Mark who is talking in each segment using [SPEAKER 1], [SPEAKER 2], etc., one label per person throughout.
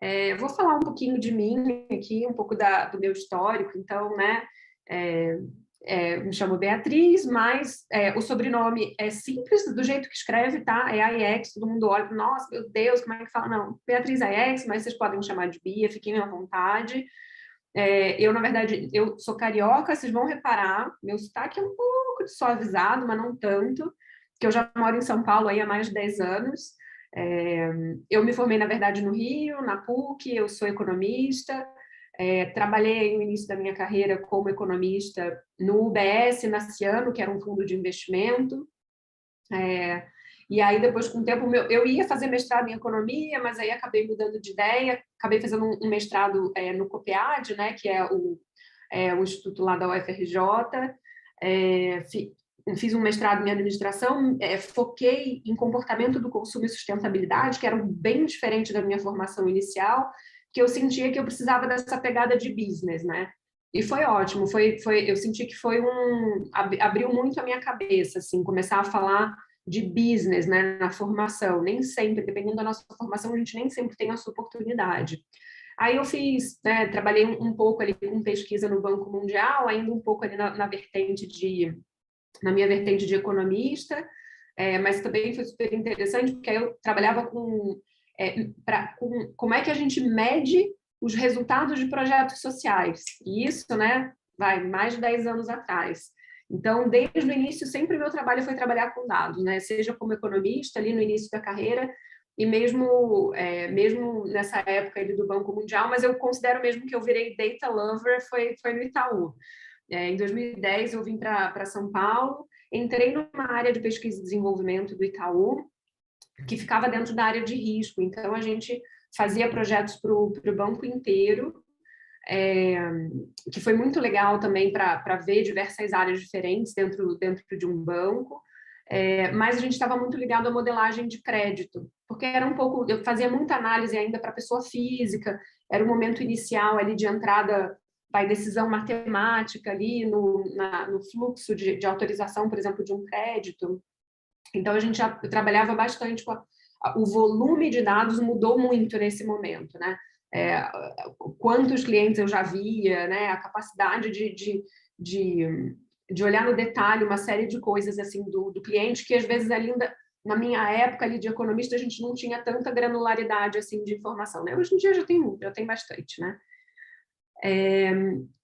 [SPEAKER 1] Eu vou falar um pouquinho de mim aqui, um pouco do meu histórico. Então, né, é, me chamo Beatriz, mas o sobrenome é simples, do jeito que escreve, tá? É Aiex, todo mundo olha, nossa, meu Deus, como é que fala? Não, Beatriz Aiex, mas vocês podem me chamar de Bia, fiquem à vontade. Na verdade, eu sou carioca, vocês vão reparar, meu sotaque é um pouco suavizado, mas não tanto, que eu já moro em São Paulo aí há mais de 10 anos. É, eu me formei, na verdade, no Rio, na PUC, eu sou economista, trabalhei no início da minha carreira como economista no UBS, na Ciano, que era um fundo de investimento. E aí, depois, com o tempo, eu ia fazer mestrado em economia, mas aí acabei mudando de ideia, acabei fazendo um mestrado no COPEAD, né, que é o instituto lá da UFRJ. Fiz um mestrado em administração, foquei em comportamento do consumo e sustentabilidade, que era bem diferente da minha formação inicial, que eu sentia que eu precisava dessa pegada de business, né? E foi ótimo, eu senti que abriu muito a minha cabeça, assim, começar a falar de business, né, na formação. Nem sempre, dependendo da nossa formação, a gente nem sempre tem essa oportunidade. Aí eu fiz, né, trabalhei um pouco ali com pesquisa no Banco Mundial, ainda um pouco ali na minha vertente de economista, mas também foi super interessante, porque aí eu trabalhava com como é que a gente mede os resultados de projetos sociais. E isso, né, vai mais de 10 anos atrás. Então, desde o início, sempre o meu trabalho foi trabalhar com dados, né? Seja como economista, ali no início da carreira, e mesmo nessa época ali do Banco Mundial, mas eu considero mesmo que eu virei data lover, foi no Itaú. Em 2010, eu vim para São Paulo, entrei numa área de pesquisa e desenvolvimento do Itaú, que ficava dentro da área de risco. Então, a gente fazia projetos para o banco inteiro, que foi muito legal também para ver diversas áreas diferentes dentro de um banco. Mas a gente estava muito ligado à modelagem de crédito, porque era um pouco, eu fazia muita análise ainda para pessoa física, era o momento inicial ali de entrada, vai decisão matemática ali no fluxo de autorização, por exemplo, de um crédito. Então a gente já trabalhava bastante o volume de dados mudou muito nesse momento, né? É, Quantos clientes eu já via, né? A capacidade de olhar no detalhe uma série de coisas assim do cliente que às vezes ainda na minha época ali de economista a gente não tinha tanta granularidade assim de informação, né? Hoje em dia já tem bastante, né?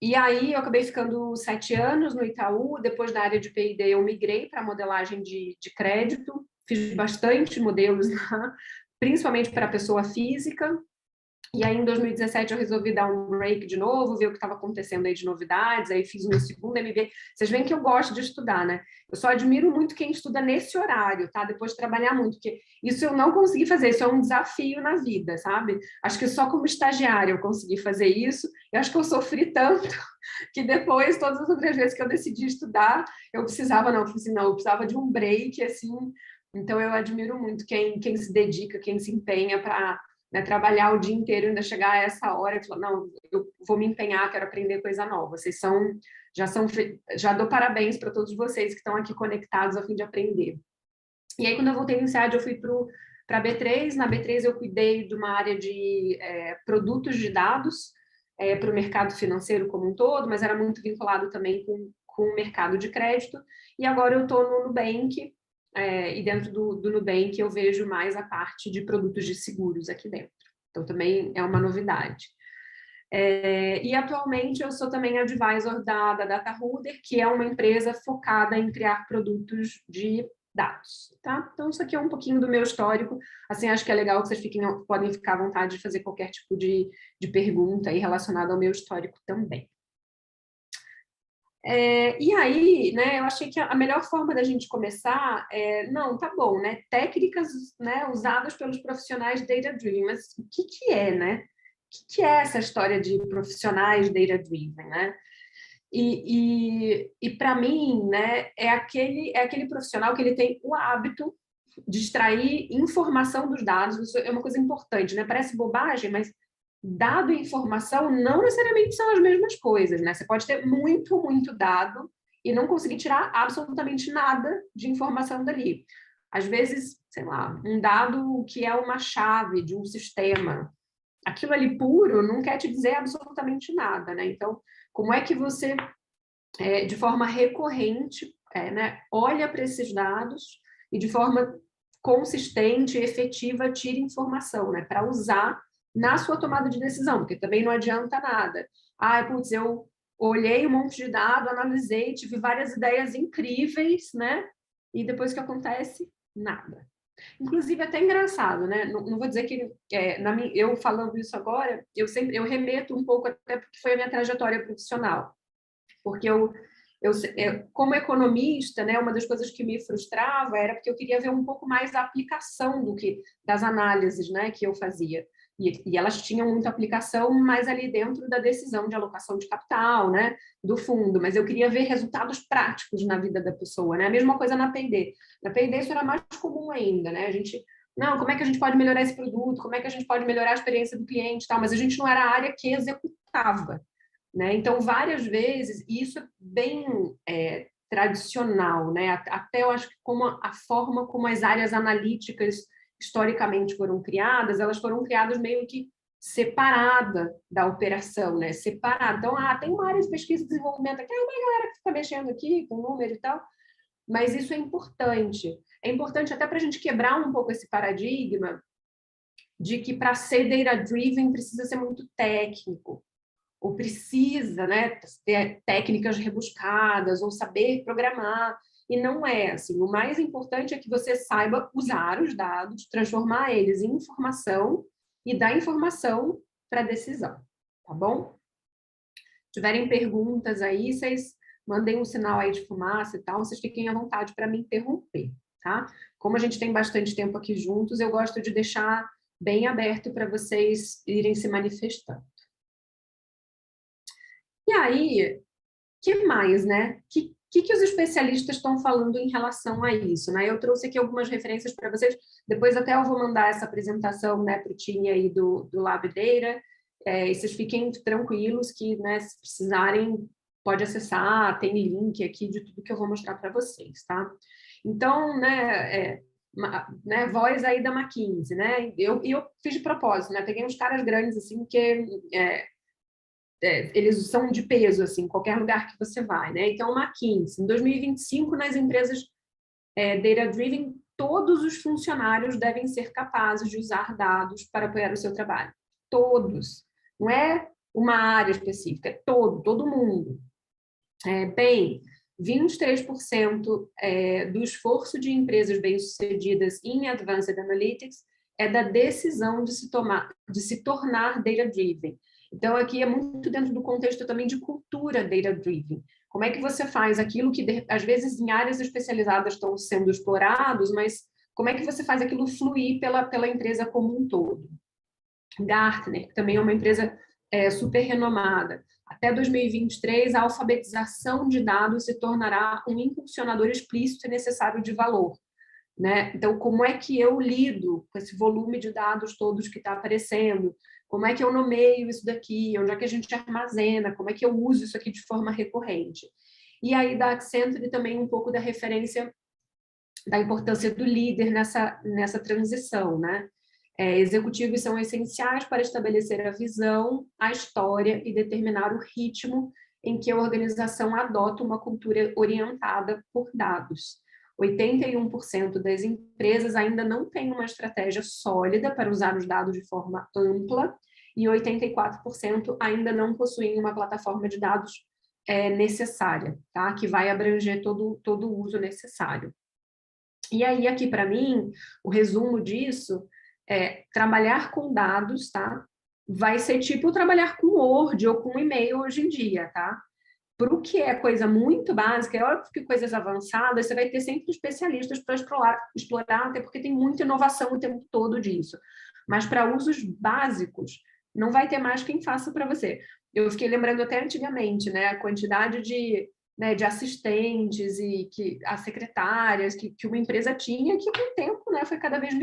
[SPEAKER 1] E aí eu acabei ficando 7 anos no Itaú. Depois da área de P&D eu migrei para modelagem de crédito, fiz bastante modelos lá, principalmente para pessoa física. E aí, em 2017, eu resolvi dar um break de novo, ver o que estava acontecendo aí de novidades. Aí fiz o meu segundo MBA. Vocês veem que eu gosto de estudar, né? Eu só admiro muito quem estuda nesse horário, tá? Depois de trabalhar muito, porque isso eu não consegui fazer, isso é um desafio na vida, sabe? Acho que só como estagiária eu consegui fazer isso. Eu acho que eu sofri tanto que depois, todas as outras vezes que eu decidi estudar, eu precisava, não, eu falei assim, não, eu precisava de um break, assim. Então, eu admiro muito quem se dedica, quem se empenha para, né, trabalhar o dia inteiro e ainda chegar a essa hora e falar, não, eu vou me empenhar, quero aprender coisa nova. Vocês já dou parabéns para todos vocês que estão aqui conectados a fim de aprender. E aí, quando eu voltei no INSEAD, eu fui para a B3. Na B3, eu cuidei de uma área de produtos de dados para o mercado financeiro como um todo, mas era muito vinculado também com o mercado de crédito. E agora eu estou no Nubank, e dentro do Nubank eu vejo mais a parte de produtos de seguros aqui dentro. Então, também é uma novidade. E atualmente eu sou também advisor da DataRuder, que é uma empresa focada em criar produtos de dados, tá? Então, isso aqui é um pouquinho do meu histórico. Assim, acho que é legal que vocês podem ficar à vontade de fazer qualquer tipo de pergunta aí relacionada ao meu histórico também. E aí, né, eu achei que a melhor forma da gente começar não, tá bom, né, técnicas, né, usadas pelos profissionais data-driven, mas o que é, né? O que é essa história de profissionais data-driven, né? E para mim, né, é aquele profissional que ele tem o hábito de extrair informação dos dados. Isso é uma coisa importante, né? Parece bobagem, mas dado e informação não necessariamente são as mesmas coisas, né? Você pode ter muito, muito dado e não conseguir tirar absolutamente nada de informação dali. Às vezes, sei lá, um dado que é uma chave de um sistema. aquilo ali puro não quer te dizer absolutamente nada, né? Então, como é que você, de forma recorrente, né, olha para esses dados e de forma consistente e efetiva tira informação, né, para usar na sua tomada de decisão, porque também não adianta nada. Ah, putz, eu olhei um monte de dado, analisei, tive várias ideias incríveis, né? E depois o que acontece? Nada. Inclusive, é até engraçado, né? Não vou dizer que eu falando isso agora, eu remeto um pouco até porque foi a minha trajetória profissional, porque como economista, né, uma das coisas que me frustrava era porque eu queria ver um pouco mais a aplicação do que das análises, né, que eu fazia. E elas tinham muita aplicação, mas ali dentro da decisão de alocação de capital, né, do fundo. Mas eu queria ver resultados práticos na vida da pessoa, né? A mesma coisa na P&D. Na P&D isso era mais comum ainda, né? A gente, não, como é que a gente pode melhorar esse produto? Como é que a gente pode melhorar a experiência do cliente, tal? Mas a gente não era a área que executava, né? Então, várias vezes, e isso é bem tradicional, né? Até eu acho que como a forma como as áreas analíticas historicamente foram criadas, elas foram criadas meio que separada da operação, né? Separada. Então, tem uma área de pesquisa e desenvolvimento aqui, uma galera que fica mexendo aqui com número e tal, mas isso é importante. É importante até para a gente quebrar um pouco esse paradigma de que para ser data-driven precisa ser muito técnico, ou precisa, né, ter técnicas rebuscadas, ou saber programar, e não é assim. O mais importante é que você saiba usar os dados, transformar eles em informação e dar informação para decisão, tá bom? Se tiverem perguntas aí, vocês mandem um sinal aí de fumaça e tal, vocês fiquem à vontade para me interromper, tá? Como a gente tem bastante tempo aqui juntos, eu gosto de deixar bem aberto para vocês irem se manifestando. E aí, que mais, né? Que os especialistas estão falando em relação a isso, né? Eu trouxe aqui algumas referências para vocês, depois até eu vou mandar essa apresentação, né, para o time aí do Lab Data, e vocês fiquem tranquilos que, né, se precisarem, pode acessar, tem link aqui de tudo que eu vou mostrar para vocês, tá? Então, né, voz aí da McKinsey, né? Eu fiz de propósito, né? Peguei uns caras grandes, assim, que eles são de peso, assim, qualquer lugar que você vai, né? Então, McKinsey, em 2025, nas empresas data-driven, todos os funcionários devem ser capazes de usar dados para apoiar o seu trabalho. Todos. Não é uma área específica, é todo mundo. Bem, 23% do esforço de empresas bem-sucedidas em Advanced Analytics é da decisão de se tornar data-driven. Então, aqui é muito dentro do contexto também de cultura data-driven. Como é que você faz aquilo que, às vezes, em áreas especializadas estão sendo explorados, mas como é que você faz aquilo fluir pela empresa como um todo? Gartner, que também é uma empresa super renomada. Até 2023, a alfabetização de dados se tornará um impulsionador explícito e necessário de valor, né? Então, como é que eu lido com esse volume de dados todos que está aparecendo? Como é que eu nomeio isso daqui? Onde é que a gente armazena? Como é que eu uso isso aqui de forma recorrente? E aí, da Accenture, também um pouco da referência da importância do líder nessa transição, né? Executivos são essenciais para estabelecer a visão, a história e determinar o ritmo em que a organização adota uma cultura orientada por dados. 81% das empresas ainda não têm uma estratégia sólida para usar os dados de forma ampla e 84% ainda não possuem uma plataforma de dados necessária, tá? Que vai abranger todo o uso necessário. E aí, aqui para mim, o resumo disso é trabalhar com dados, tá? Vai ser tipo trabalhar com Word ou com e-mail hoje em dia, tá? Para o que é coisa muito básica, é óbvio que coisas avançadas, você vai ter sempre especialistas para explorar, até porque tem muita inovação o tempo todo disso. Mas para usos básicos, não vai ter mais quem faça para você. Eu fiquei lembrando até antigamente, né? A quantidade de assistentes e as secretárias que uma empresa tinha, que com o tempo, né, foi cada vez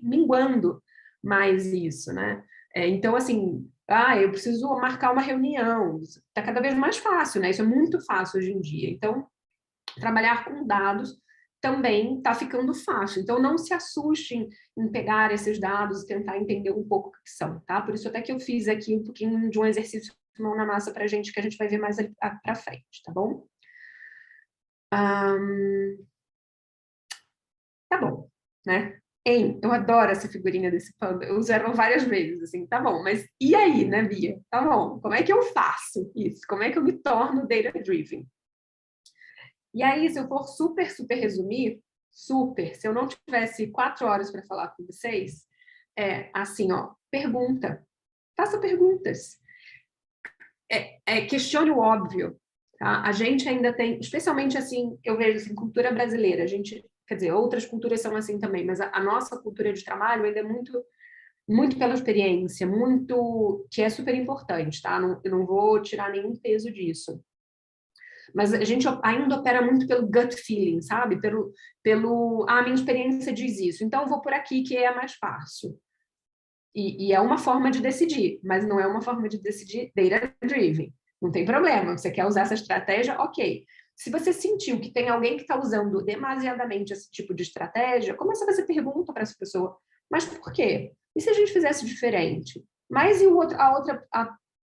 [SPEAKER 1] minguando mais isso, né? Então, assim, eu preciso marcar uma reunião, está cada vez mais fácil, né? Isso é muito fácil hoje em dia. Então, trabalhar com dados também está ficando fácil. Então, não se assustem em pegar esses dados e tentar entender um pouco o que são, tá? Por isso até que eu fiz aqui um pouquinho de um exercício mão na massa para a gente, que a gente vai ver mais para frente, tá bom? Tá bom, né? Hein, eu adoro essa figurinha desse panda, eu uso ela várias vezes, assim, tá bom, mas e aí, né, Bia? Tá bom, como é que eu faço isso? Como é que eu me torno data-driven? E aí, se eu for super, super resumir, se eu não tivesse 4 horas para falar com vocês, assim, ó, pergunta, faça perguntas, questione o óbvio, tá? A gente ainda tem, especialmente assim, eu vejo assim, cultura brasileira, a gente, quer dizer, outras culturas são assim também, mas a nossa cultura de trabalho ainda é muito, muito pela experiência, muito, que é super importante, tá? Eu não vou tirar nenhum peso disso. Mas a gente ainda opera muito pelo gut feeling, sabe? A minha experiência diz isso, então eu vou por aqui que é mais fácil. E é uma forma de decidir, mas não é uma forma de decidir data-driven. Não tem problema, você quer usar essa estratégia, ok. Se você sentiu que tem alguém que está usando demasiadamente esse tipo de estratégia, começa a fazer pergunta para essa pessoa. Mas por quê? E se a gente fizesse diferente? Mas e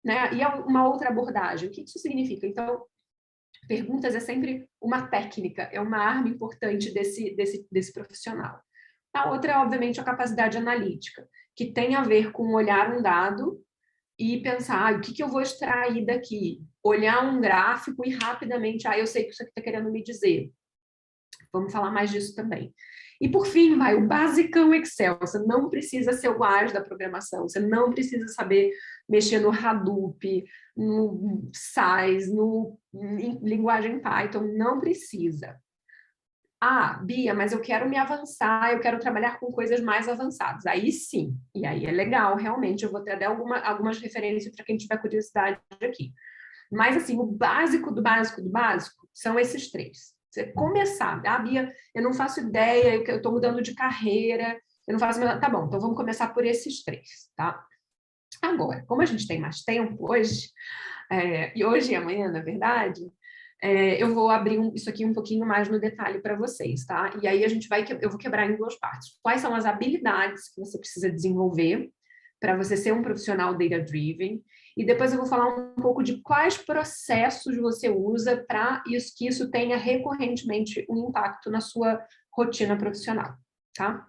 [SPEAKER 1] né? E uma outra abordagem? O que isso significa? Então, perguntas é sempre uma técnica, é uma arma importante desse profissional. A outra é, obviamente, a capacidade analítica, que tem a ver com olhar um dado e pensar, o que eu vou extrair daqui? Olhar um gráfico e rapidamente, eu sei que isso aqui está querendo me dizer. Vamos falar mais disso também. E, por fim, o basicão Excel. Você não precisa ser o as da programação, você não precisa saber mexer no Hadoop, no SAS, em linguagem Python, não precisa. Bia, mas eu quero me avançar, eu quero trabalhar com coisas mais avançadas. Aí sim, e aí é legal, realmente, eu vou ter até algumas referências para quem tiver curiosidade aqui. Mas, assim, o básico do básico do básico são esses três. Você começar, Bia, eu não faço ideia, eu estou mudando de carreira, eu não faço... Tá bom, então vamos começar por esses três, tá? Agora, como a gente tem mais tempo hoje, e hoje e amanhã, na verdade, eu vou abrir isso aqui um pouquinho mais no detalhe para vocês, tá? E aí eu vou quebrar em duas partes. Quais são as habilidades que você precisa desenvolver para você ser um profissional data-driven? E depois eu vou falar um pouco de quais processos você usa para que isso tenha recorrentemente um impacto na sua rotina profissional, tá?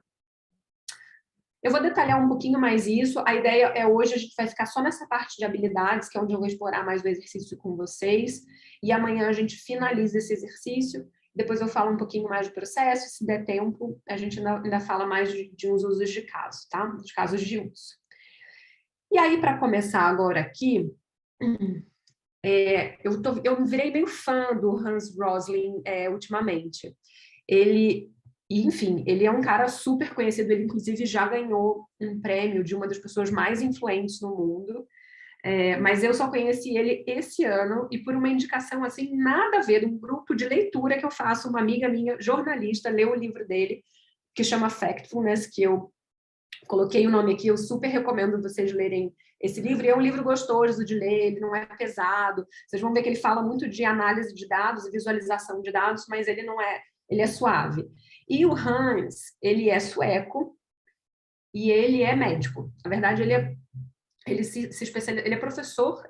[SPEAKER 1] Eu vou detalhar um pouquinho mais isso. A ideia é hoje a gente vai ficar só nessa parte de habilidades, que é onde eu vou explorar mais o exercício com vocês. E amanhã a gente finaliza esse exercício. Depois eu falo um pouquinho mais de processo. Se der tempo, a gente ainda fala mais de uns usos de caso, tá? De casos de uso. E aí, para começar agora aqui, eu virei meio fã do Hans Rosling ultimamente. Enfim, ele é um cara super conhecido, ele inclusive já ganhou um prêmio de uma das pessoas mais influentes no mundo, mas eu só conheci ele esse ano e por uma indicação assim, nada a ver, de um grupo de leitura que eu faço, uma amiga minha, jornalista, leu o livro dele, que chama Factfulness, que eu coloquei o nome aqui, eu super recomendo vocês lerem esse livro, e é um livro gostoso de ler, ele não é pesado, vocês vão ver que ele fala muito de análise de dados e visualização de dados, mas ele não é, ele é suave. E o Hans, ele é sueco e ele é médico. Na verdade, ele se especializa, ele é professor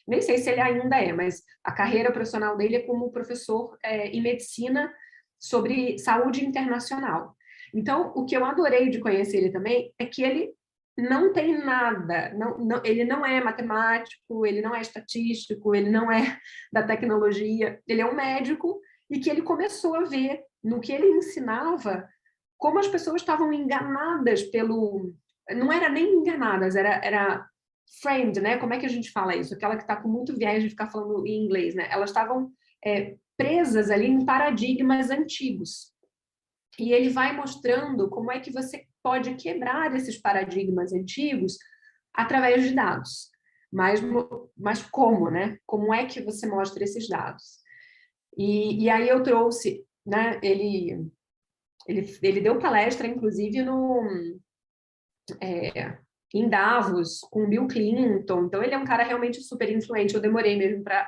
[SPEAKER 1] nem sei se ele ainda mas a carreira profissional dele é como professor em medicina sobre saúde internacional. Então, o que eu adorei de conhecer ele também é que ele não tem nada, ele não é matemático, ele não é estatístico, ele não é da tecnologia, ele é um médico e que ele começou a ver no que ele ensinava como as pessoas estavam enganadas não era nem enganadas, era framed, né? Como é que a gente fala isso? Aquela que está com muito viés de ficar falando em inglês, né? Elas estavam presas ali em paradigmas antigos. E ele vai mostrando como é que você pode quebrar esses paradigmas antigos através de dados. Mas como, né? Como é que você mostra esses dados? E aí eu trouxe, né? Ele deu palestra, inclusive, em Davos, com Bill Clinton. Então, ele é um cara realmente super influente. Eu demorei mesmo para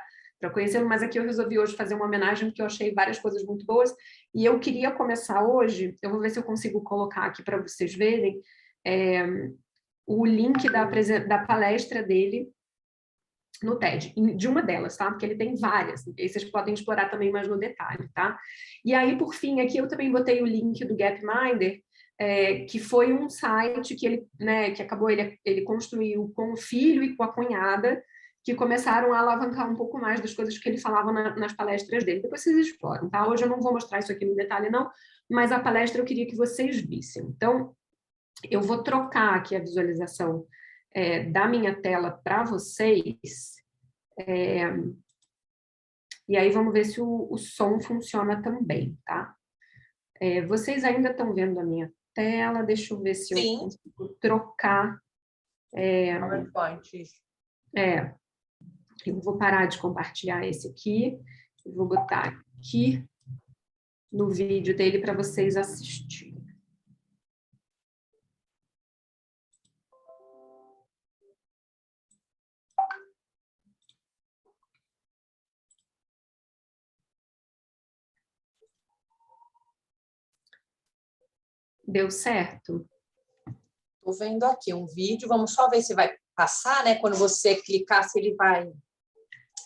[SPEAKER 1] conhecê-lo, mas aqui eu resolvi hoje fazer uma homenagem, porque eu achei várias coisas muito boas. E eu queria começar hoje, eu vou ver se eu consigo colocar aqui para vocês verem, o link da palestra dele no TED, de uma delas, tá? Porque ele tem várias, e vocês podem explorar também mais no detalhe, tá? E aí, por fim, aqui eu também botei o link do Gapminder, que foi um site que ele, né, que acabou, ele construiu com o filho e com a cunhada, que começaram a alavancar um pouco mais das coisas que ele falava nas palestras dele. Depois vocês exploram, tá? Hoje eu não vou mostrar isso aqui no detalhe, não, mas a palestra eu queria que vocês vissem. Então, eu vou trocar aqui a visualização da minha tela para vocês, e aí vamos ver se o som funciona também, tá? Vocês ainda estão vendo a minha tela? Deixa eu ver se eu consigo trocar.
[SPEAKER 2] PowerPoint.
[SPEAKER 1] Eu vou parar de compartilhar esse aqui, eu vou botar aqui no vídeo dele para vocês assistirem. Deu certo?
[SPEAKER 2] Estou vendo aqui um vídeo, vamos só ver se vai passar, né? Quando você clicar, se ele vai...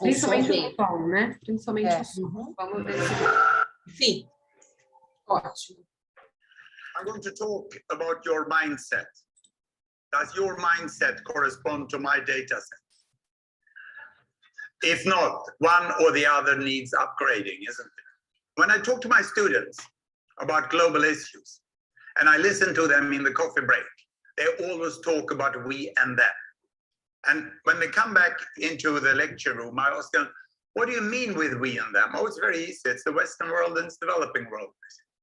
[SPEAKER 1] Principalmente o som, né? Principalmente o som.
[SPEAKER 2] Uhum.
[SPEAKER 1] Vamos ver se...
[SPEAKER 2] Sim. Ótimo.
[SPEAKER 3] I'm going to talk about your mindset. Does your mindset correspond to my data set? If not, one or the other needs upgrading, isn't it? When I talk to my students about global issues, and I listen to them in the coffee break, they always talk about we and them. And when they come back into the lecture room, I ask them, what do you mean with we and them? Oh, it's very easy. It's the Western world and it's the developing world.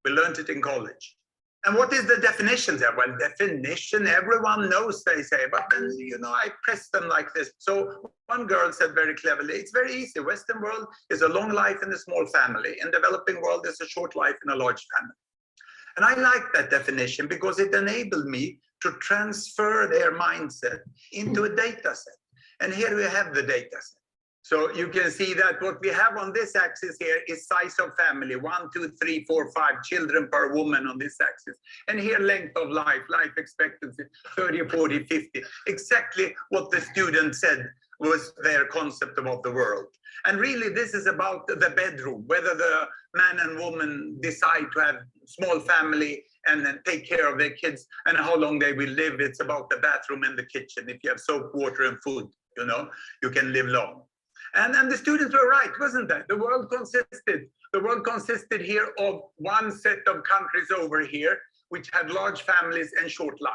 [SPEAKER 3] We learned it in college. And what is the definition there? Well, definition, everyone knows, they say, but then, you know, I press them like this. So one girl said very cleverly, it's very easy. Western world is a long life in a small family, and developing world is a short life in a large family. And I like that definition because it enabled me to transfer their mindset into a data set. And here we have the data set. So you can see that what we have on this axis here is size of family, 1, 2, 3, 4, 5 children per woman on this axis. And here length of life, life expectancy, 30, 40, 50. Exactly what the student said was their concept about the world. And really this is about the bedroom, whether the man and woman decide to have small family and then take care of their kids and how long they will live. It's about the bathroom and the kitchen. If you have soap, water and food, you know, you can live long. And the students were right, wasn't that? The world consisted here of one set of countries over here, which had large families and short life,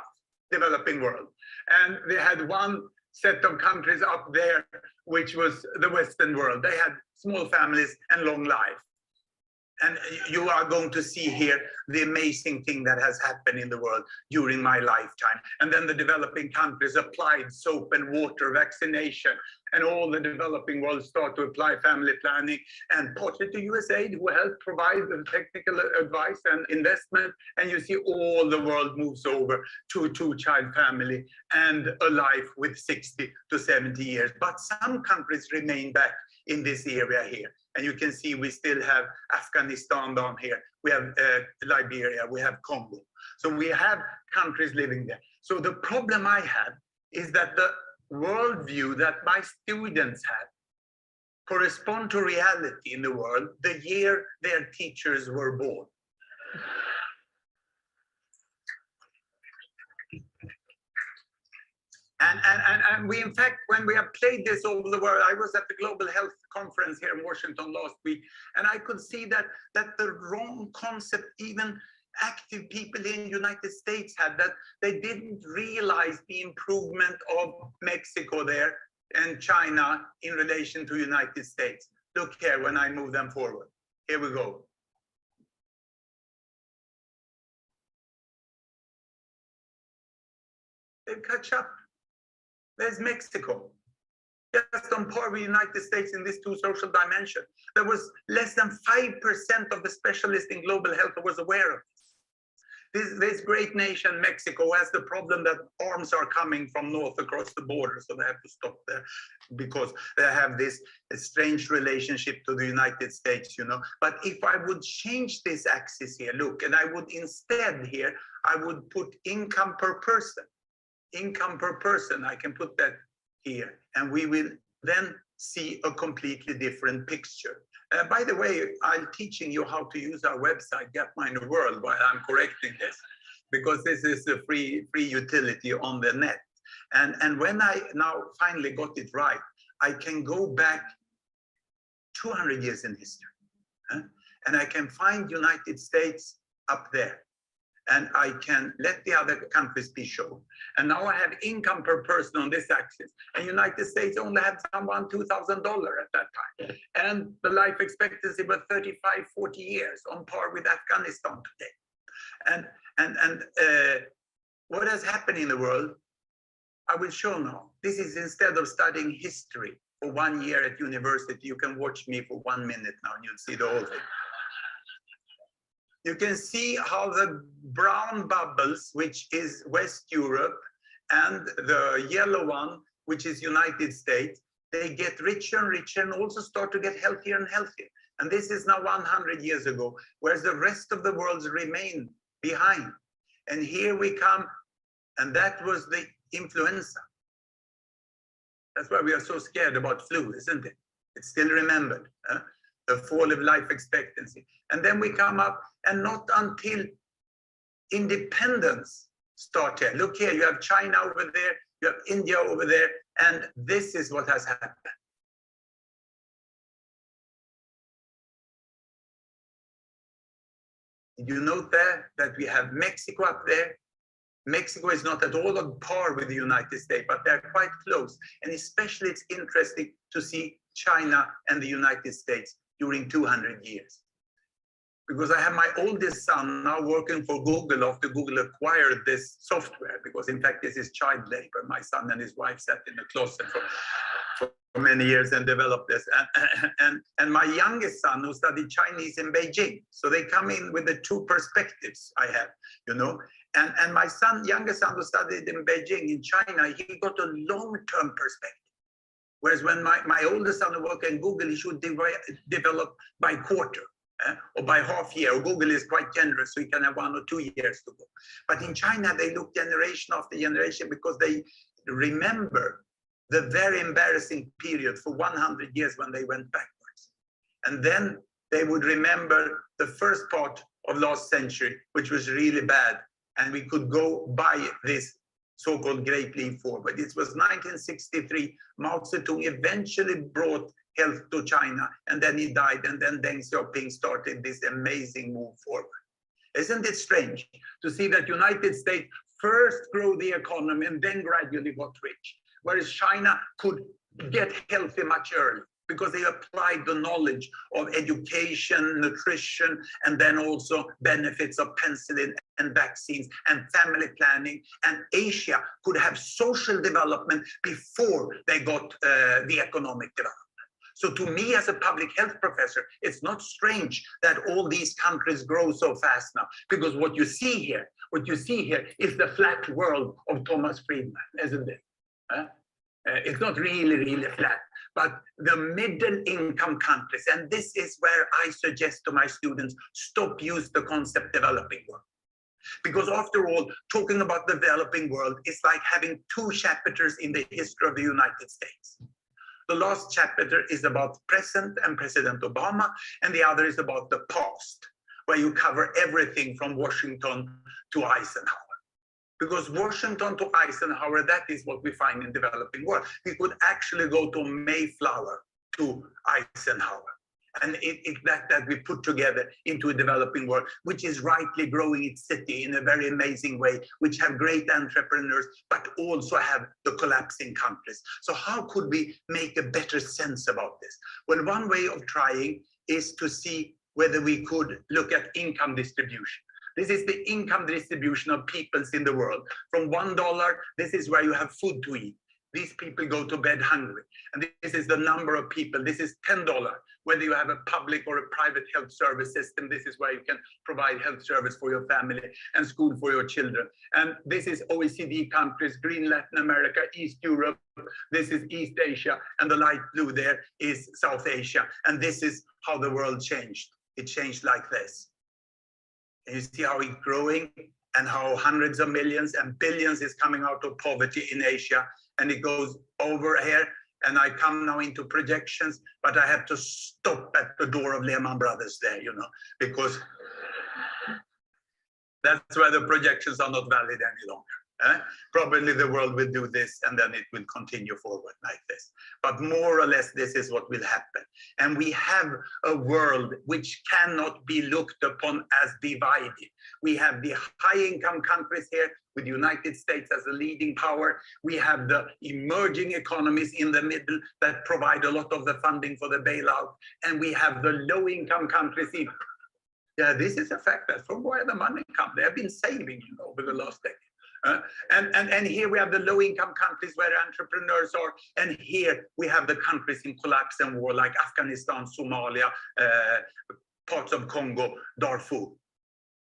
[SPEAKER 3] developing world. And they had one set of countries up there, which was the Western world. They had small families and long life. And you are going to see here the amazing thing that has happened in the world during my lifetime. And then the developing countries applied soap and water, vaccination, and all the developing world start to apply family planning, and partly to USAID, who helped provide the technical advice and investment. And you see all the world moves over to a two-child family and a life with 60 to 70 years. But some countries remain back in this area here. And you can see we still have Afghanistan down here. We have Liberia, we have Congo. So we have countries living there. So the problem I have is that the worldview that my students have correspond to reality in the world the year their teachers were born. And we, in fact, when we have played this over the world, I was at the Global Health Conference here in Washington last week, and I could see that the wrong concept even active people in the United States had, that they didn't realize the improvement of Mexico there and China in relation to United States. Look here when I move them forward. Here we go. They catch up. There's Mexico, just on par with the United States in these two social dimensions. There was less than 5% of the specialists in global health who was aware of this. This great nation, Mexico, has the problem that arms are coming from north across the border, so they have to stop there because they have this strange relationship to the United States, you know. But if I would change this axis here, look, and I would instead here, I would put income per person. Income per person, I can put that here, and we will then see a completely different picture. By the way, I'm teaching you how to use our website, Gapminder World, while I'm correcting this, because this is a free utility on the net. And when I now finally got it right, I can go back 200 years in history, and I can find United States up there, and I can let the other countries be shown. And now I have income per person on this axis. And United States only had someone $2,000 at that time. And the life expectancy was 35, 40 years, on par with Afghanistan today. And what has happened in the world, I will show now. This is instead of studying history for 1 year at university, you can watch me for 1 minute now and you'll see the whole thing. You can see how the brown bubbles, which is West Europe, and the yellow one, which is United States, they get richer and richer and also start to get healthier and healthier. And this is now 100 years ago, whereas the rest of the world remain behind. And here we come, and that was the influenza. That's why we are so scared about flu, isn't it? It's still remembered. The fall of life expectancy. And then we come up, and not until independence started. Look here, you have China over there, you have India over there, and this is what has happened. Did you note there that we have Mexico up there? Mexico is not at all on par with the United States, but they're quite close. And especially it's interesting to see China and the United States during 200 years. Because I have my oldest son now working for Google after Google acquired this software, because in fact this is child labor. My son and his wife sat in the closet for many years and developed this. And my youngest son who studied Chinese in Beijing. So they come in with the two perspectives I have, you know. And my youngest son who studied in Beijing, in China, he got a long-term perspective. Whereas when my oldest son who worked in Google, he should develop by quarter. Or by half year. Google is quite generous, so you can have 1 or 2 years to go. But in China, they look generation after generation because they remember the very embarrassing period for 100 years when they went backwards. And then they would remember the first part of last century, which was really bad. And we could go by this so-called Great Leap Forward. It was 1963, Mao Zedong eventually brought health to China, and then he died, and then Deng Xiaoping started this amazing move forward. Isn't it strange to see that United States first grew the economy and then gradually got rich, whereas China could get healthy much earlier because they applied the knowledge of education, nutrition, and then also benefits of penicillin and vaccines and family planning. And Asia could have social development before they got the economic development. So to me, as a public health professor, it's not strange that all these countries grow so fast now, because what you see here is the flat world of Thomas Friedman, isn't it? It's not really flat, but the middle income countries, and this is where I suggest to my students, stop use the concept developing world. Because after all, talking about the developing world is like having 2 chapters in the history of the United States. The last chapter is about present and President Obama, and the other is about the past, where you cover everything from Washington to Eisenhower. Because Washington to Eisenhower, that is what we find in developing world. We could actually go to Mayflower to Eisenhower. And that we put together into a developing world, which is rightly growing its city in a very amazing way, which have great entrepreneurs, but also have the collapsing countries. So how could we make a better sense about this? Well, one way of trying is to see whether we could look at income distribution. This is the income distribution of peoples in the world. From $1, this is where you have food to eat. These people go to bed hungry. And this is the number of people. This is $10. Whether you have a public or a private health service system, this is where you can provide health service for your family and school for your children. And this is OECD countries, Green Latin America, East Europe. This is East Asia. And the light blue there is South Asia. And this is how the world changed. It changed like this. And you see how it's growing and how hundreds of millions and billions is coming out of poverty in Asia. And it goes over here, and I come now into projections, but I have to stop at the door of Lehman Brothers there, you know, because that's where the projections are not valid any longer. Probably the world will do this, and then it will continue forward like this. But more or less, this is what will happen. And we have a world which cannot be looked upon as divided. We have the high-income countries here, with the United States as a leading power. We have the emerging economies in the middle that provide a lot of the funding for the bailout. And we have the low-income countries. Yeah, this is a fact. That's from where the money comes. They have been saving, you know, over the last decade. And here we have the low-income countries where entrepreneurs are, and here we have the countries in collapse and war like Afghanistan, Somalia, parts of Congo, Darfur.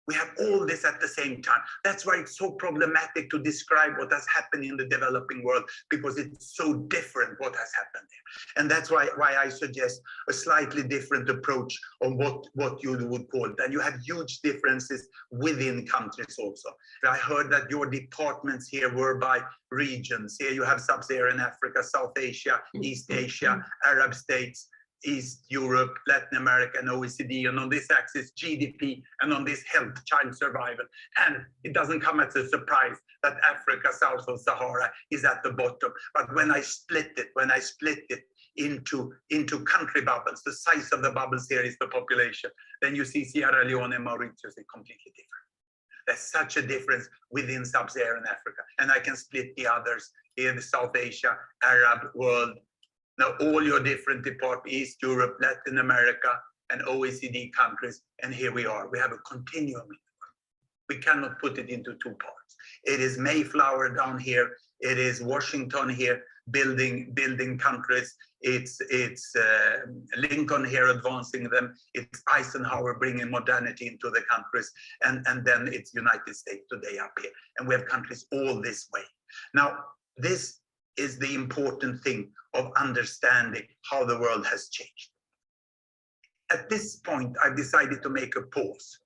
[SPEAKER 3] We have all this at the same time. That's why it's so problematic to describe what has happened in the developing world, because it's so different what has happened there. And that's why I suggest a slightly different approach on what you would call it. And you have huge differences within countries also. I heard that your departments here were by regions. Here you have Sub-Saharan Africa, South Asia, East Asia, Arab states, East Europe, Latin America, and OECD, and on this axis, GDP, and on this health, child survival. And it doesn't come as a surprise that Africa, south of Sahara, is at the bottom. But when I split it into country bubbles, the size of the bubbles here is the population, then you see Sierra Leone and Mauritius is completely different. There's such a difference within Sub-Saharan Africa. And I can split the others here, the South Asia, Arab world. Now, all your different departments, East Europe, Latin America, and OECD countries, and here we are. We have a continuum. We cannot put it into two parts. It is Mayflower down here. It is Washington here, building countries. It's Lincoln here advancing them. It's Eisenhower bringing modernity into the countries. And then it's United States today up here. And we have countries all this way. Now, this is the important thing of understanding how the world has changed. At this point, I've decided to make a pause.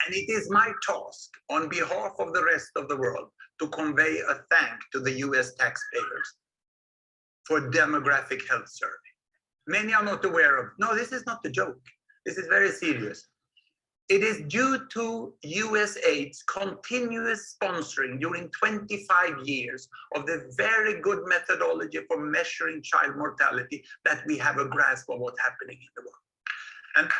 [SPEAKER 3] And it is my task on behalf of the rest of the world to convey a thank to the US taxpayers for demographic health survey. Many are not aware of, no, this is not a joke. This is very serious. It is due to USAID's continuous sponsoring during 25 years of the very good methodology for measuring child mortality that we have a grasp of what's happening in the world.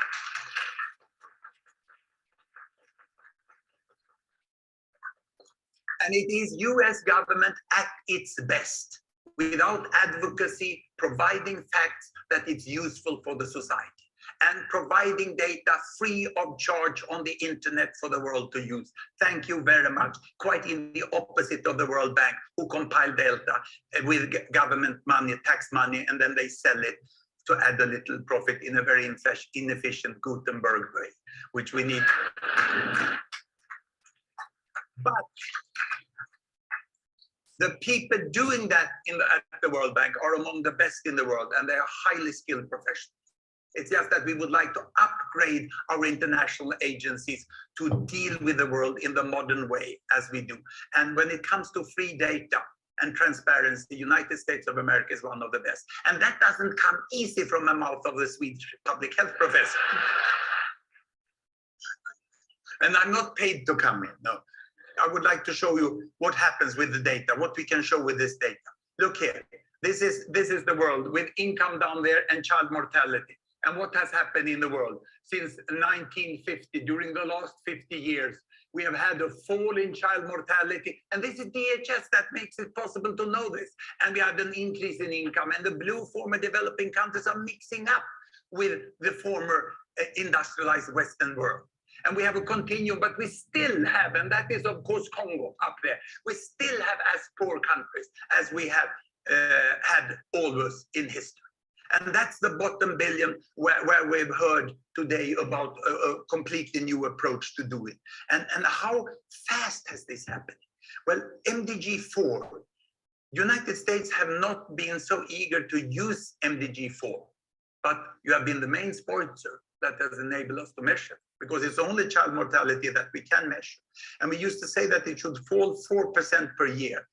[SPEAKER 3] And it is US government at its best, without advocacy, providing facts that it's useful for the society, and providing data free of charge on the internet for the world to use. Thank you very much. Quite in the opposite of the World Bank, who compile data with government money, tax money, and then they sell it to add a little profit in a very inefficient Gutenberg way, which we need. But the people doing that at the World Bank are among the best in the world, and they are highly skilled professionals. It's just that we would like to upgrade our international agencies to deal with the world in the modern way as we do. And when it comes to free data and transparency, the United States of America is one of the best. And that doesn't come easy from the mouth of the Swedish public health professor. And I'm not paid to come in, no. I would like to show you what happens with the data, what we can show with this data. Look here, this is the world with income down there and child mortality. And what has happened in the world since 1950, during the last 50 years, we have had a fall in child mortality. And this is DHS that makes it possible to know this. And we had an increase in income, and the blue former developing countries are mixing up with the former industrialized Western world. And we have a continuum, but we still have, and that is of course Congo up there, we still have as poor countries as we have had always in history. And that's the bottom billion where we've heard today about a completely new approach to do it. And how fast has this happened? Well, MDG 4, United States have not been so eager to use MDG 4, but you have been the main sponsor that has enabled us to measure, because it's only child mortality that we can measure. And we used to say that it should fall 4% per year.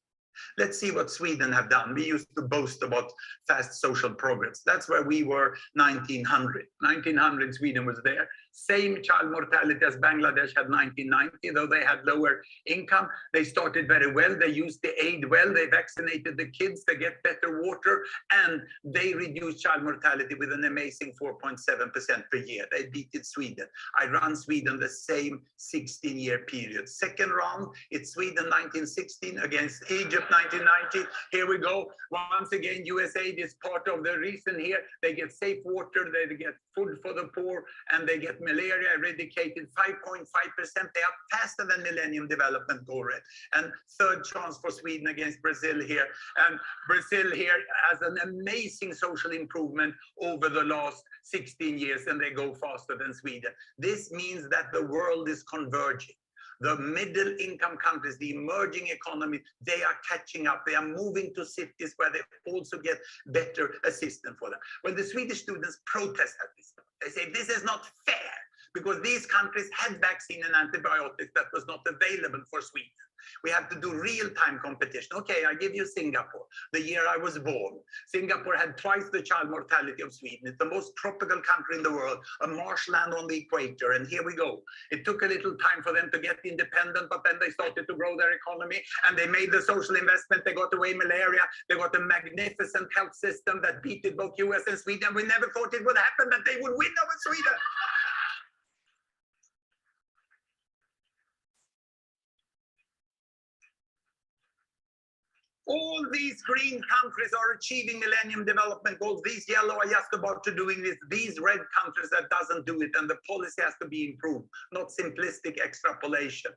[SPEAKER 3] Let's see what Sweden have done. We used to boast about fast social progress. That's where we were 1900. 1900, Sweden was there. Same child mortality as Bangladesh had 1990, though they had lower income. They started very well. They used the aid well. They vaccinated the kids. They get better water. And they reduced child mortality with an amazing 4.7% per year. They beat Sweden. I run Sweden the same 16-year period. Second round, it's Sweden 1916 against Egypt 1990. Here we go. Once again, USAID is part of the reason here. They get safe water, they get food for the poor, and they get malaria eradicated. 5.5%. They are faster than Millennium Development Goal rate. And third chance for Sweden against Brazil here. And Brazil here has an amazing social improvement over the last 16 years, and they go faster than Sweden. This means that the world is converging. The middle income countries, the emerging economy, they are catching up. They are moving to cities where they also get better assistance for them. When the Swedish students protest at this, they say this is not fair because these countries had vaccine and antibiotics that was not available for Sweden. We have to do real-time competition. Okay, I give you Singapore, the year I was born. Singapore had twice the child mortality of Sweden. It's the most tropical country in the world, a marshland on the equator, and here we go. It took a little time for them to get independent, but then they started to grow their economy, and they made the social investment. They got away malaria. They got a magnificent health system that beat both US and Sweden. We never thought it would happen, that they would win over Sweden. All these green countries are achieving Millennium Development Goals. These yellow are just about to doing this. These red countries that doesn't do it, and the policy has to be improved, not simplistic extrapolation.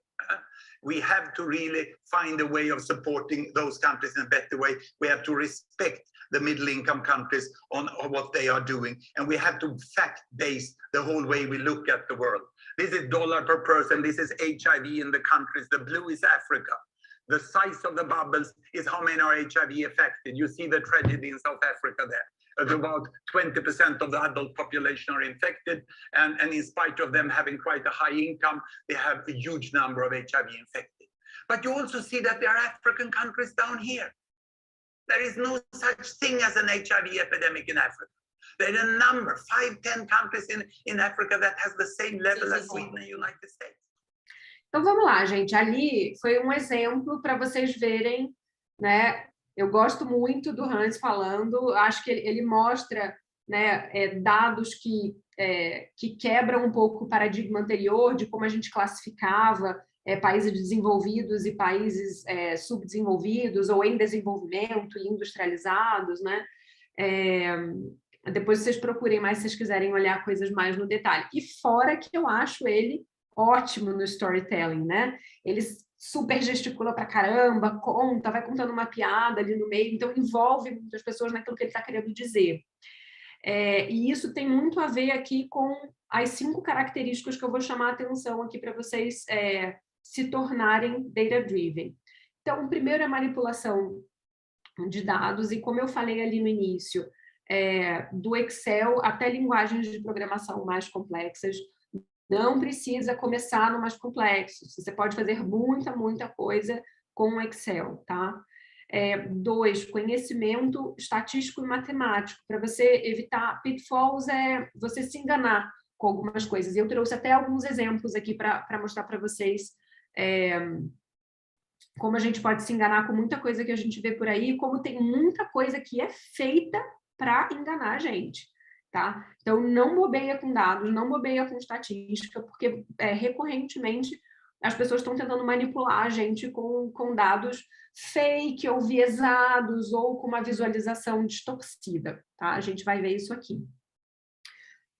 [SPEAKER 3] We have to really find a way of supporting those countries in a better way. We have to respect the middle income countries on what they are doing. And we have to fact-base the whole way we look at the world. This is dollar per person. This is HIV in the countries. The blue is Africa. The size of the bubbles is how many are HIV affected. You see the tragedy in South Africa there. About 20% of the adult population are infected. And in spite of them having quite a high income, they have a huge number of HIV infected. But you also see that there are African countries down here. There is no such thing as an HIV epidemic in Africa. There are a number, 5-10 countries in Africa that has the same level as Sweden and United States.
[SPEAKER 1] Então vamos lá, gente. Ali foi um exemplo para vocês verem, né? Eu gosto muito do Hans falando, acho que ele mostra, né, dados que quebram um pouco o paradigma anterior de como a gente classificava países desenvolvidos e países subdesenvolvidos ou em desenvolvimento e industrializados, né? Depois vocês procurem mais se vocês quiserem olhar coisas mais no detalhe. E fora que eu acho ele ótimo no storytelling, né? Ele super gesticula pra caramba, conta, vai contando uma piada ali no meio, então envolve muitas pessoas naquilo que ele está querendo dizer. E isso tem muito a ver aqui com as 5 características que eu vou chamar a atenção aqui para vocês se tornarem data-driven. Então, o primeiro é manipulação de dados, e como eu falei ali no início, do Excel até linguagens de programação mais complexas. Não precisa começar no mais complexo. Você pode fazer muita coisa com o Excel, tá? 2, conhecimento estatístico e matemático. Para você evitar pitfalls, você se enganar com algumas coisas. Eu trouxe até alguns exemplos aqui para mostrar para vocês como a gente pode se enganar com muita coisa que a gente vê por aí, como tem muita coisa que é feita para enganar a gente. Tá? Então, não bobeia com dados, não bobeia com estatística, porque recorrentemente as pessoas estão tentando manipular a gente com dados fake ou viesados ou com uma visualização distorcida. Tá? A gente vai ver isso aqui.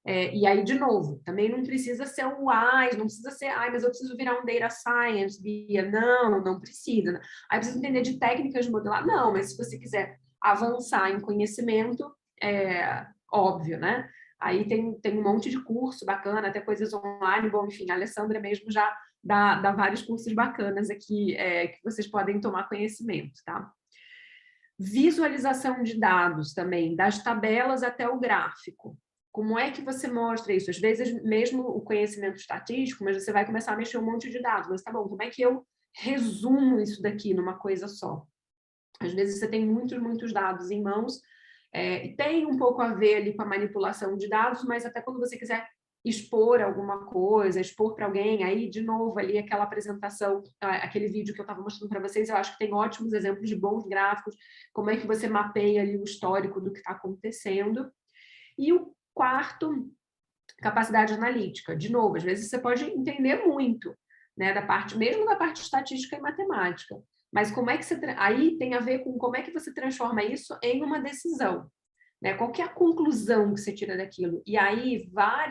[SPEAKER 1] E aí, de novo, também não precisa ser um WISE, não precisa ser, mas eu preciso virar um Data Science, Bia. Não precisa. Aí precisa entender de técnicas de modelar. Não, mas se você quiser avançar em conhecimento, óbvio, né? Aí tem um monte de curso bacana, até coisas online. Bom, enfim, a Alessandra mesmo já dá vários cursos bacanas aqui que vocês podem tomar conhecimento, tá? Visualização de dados também, das tabelas até o gráfico. Como é que você mostra isso? Às vezes, mesmo o conhecimento estatístico, mas você vai começar a mexer um monte de dados. Mas tá bom, como é que eu resumo isso daqui numa coisa só? Às vezes você tem muitos dados em mãos, e tem um pouco a ver ali com a manipulação de dados, mas até quando você quiser expor alguma coisa, expor para alguém, aí, de novo, ali aquela apresentação, aquele vídeo que eu estava mostrando para vocês, eu acho que tem ótimos exemplos de bons gráficos, como é que você mapeia ali o histórico do que está acontecendo. E o quarto, capacidade analítica. De novo, às vezes você pode entender muito, né, mesmo da parte estatística e matemática, mas como é que aí tem a ver com como é que você transforma isso em uma decisão, né? Qual que é a conclusão que você tira daquilo? E aí,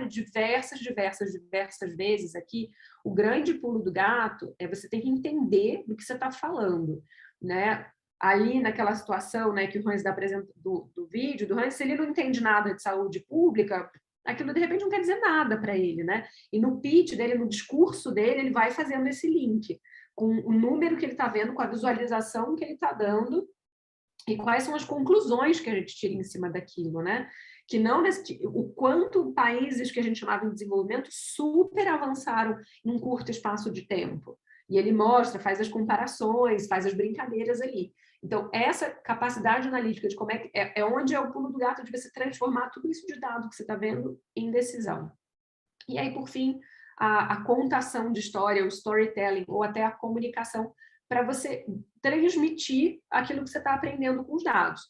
[SPEAKER 1] diversas vezes aqui, o grande pulo do gato é você tem que entender do que você está falando, né? Ali naquela situação, né, que o Hans do vídeo, do Hans, se ele não entende nada de saúde pública, aquilo de repente não quer dizer nada para ele, né? E no pitch dele, no discurso dele, ele vai fazendo esse link com o número que ele está vendo, com a visualização que ele está dando e quais são as conclusões que a gente tira em cima daquilo, né? Que não o quanto países que a gente chamava de desenvolvimento super avançaram em um curto espaço de tempo. E ele mostra, faz as comparações, faz as brincadeiras ali. Então, essa capacidade analítica de como é onde é o pulo do gato de você transformar tudo isso de dado que você está vendo em decisão. E aí, por fim, a contação de história, o storytelling, ou até a comunicação, para você transmitir aquilo que você está aprendendo com os dados.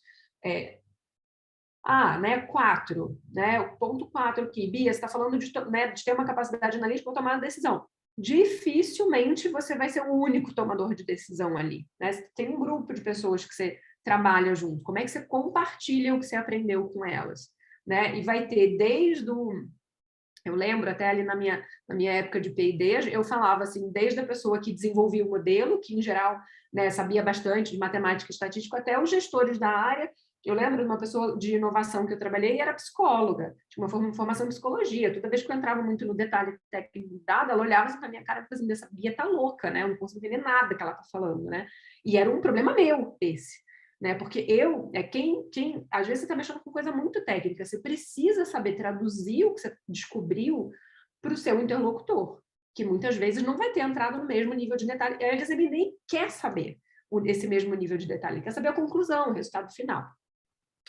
[SPEAKER 1] Né, 4, né, o ponto 4 aqui, Bia, você está falando de ter uma capacidade analítica para tomar uma decisão. Dificilmente você vai ser o único tomador de decisão ali, né? Tem um grupo de pessoas que você trabalha junto, como é que você compartilha o que você aprendeu com elas, né? E vai ter eu lembro até ali na minha época de P&D, eu falava assim, desde a pessoa que desenvolvia o modelo, que em geral, né, sabia bastante de matemática e estatística, até os gestores da área. Eu lembro de uma pessoa de inovação que eu trabalhei e era psicóloga, tinha uma formação em psicologia. Toda vez que eu entrava muito no detalhe técnico do dado, ela olhava assim na minha cara e falava assim, essa Bia tá louca, né? Eu não consigo entender nada que ela tá falando, né? E era um problema meu esse, né? Porque às vezes você está mexendo com coisa muito técnica, você precisa saber traduzir o que você descobriu para o seu interlocutor, que muitas vezes não vai ter entrado no mesmo nível de detalhe, às vezes ele nem quer saber esse mesmo nível de detalhe, ele quer saber a conclusão, o resultado final.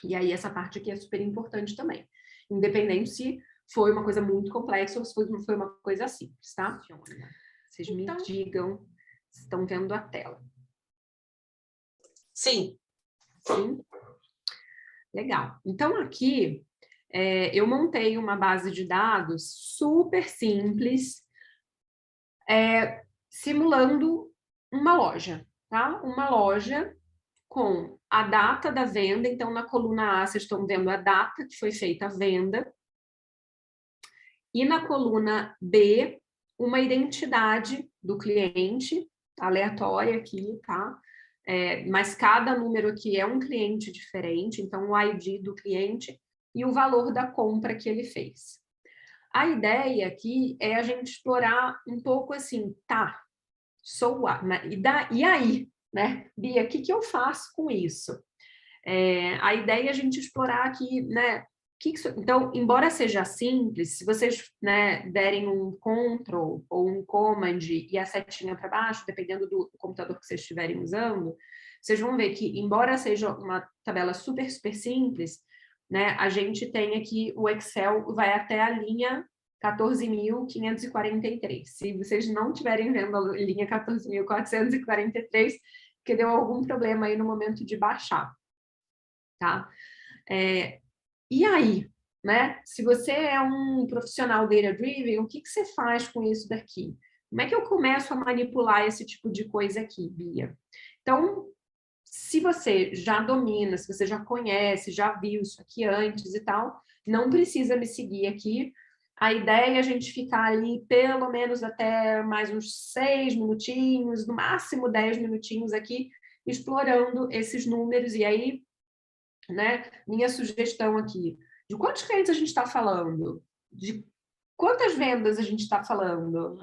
[SPEAKER 1] E aí essa parte aqui é super importante também, independente se foi uma coisa muito complexa ou se foi uma coisa simples, tá? Vocês me digam se estão vendo a tela.
[SPEAKER 2] Sim.
[SPEAKER 1] Sim? Legal. Então, aqui, eu montei uma base de dados super simples, simulando uma loja, tá? Uma loja com a data da venda. Então, na coluna A, vocês estão vendo a data que foi feita a venda. E na coluna B, uma identidade do cliente, aleatória aqui, tá? Mas cada número aqui é um cliente diferente, então o ID do cliente e o valor da compra que ele fez. A ideia aqui é a gente explorar um pouco assim, tá, e aí, né, Bia, o que eu faço com isso? A ideia é a gente explorar aqui, né, então, embora seja simples, se vocês, né, derem um Ctrl ou um Command e a setinha para baixo, dependendo do computador que vocês estiverem usando, vocês vão ver que, embora seja uma tabela super simples, né, a gente tem aqui o Excel, vai até a linha 14.543. Se vocês não estiverem vendo a linha 14.443, porque deu algum problema aí no momento de baixar, tá? E aí, né? Se você é um profissional data-driven, o que você faz com isso daqui? Como é que eu começo a manipular esse tipo de coisa aqui, Bia? Então, Se você já domina, se você já conhece, já viu isso aqui antes e tal, não precisa me seguir aqui. A ideia é a gente ficar ali pelo menos até mais uns 6 minutinhos, no máximo 10 minutinhos aqui, explorando esses números. E aí, né, minha sugestão aqui, de quantos clientes a gente está falando? De quantas vendas a gente está falando?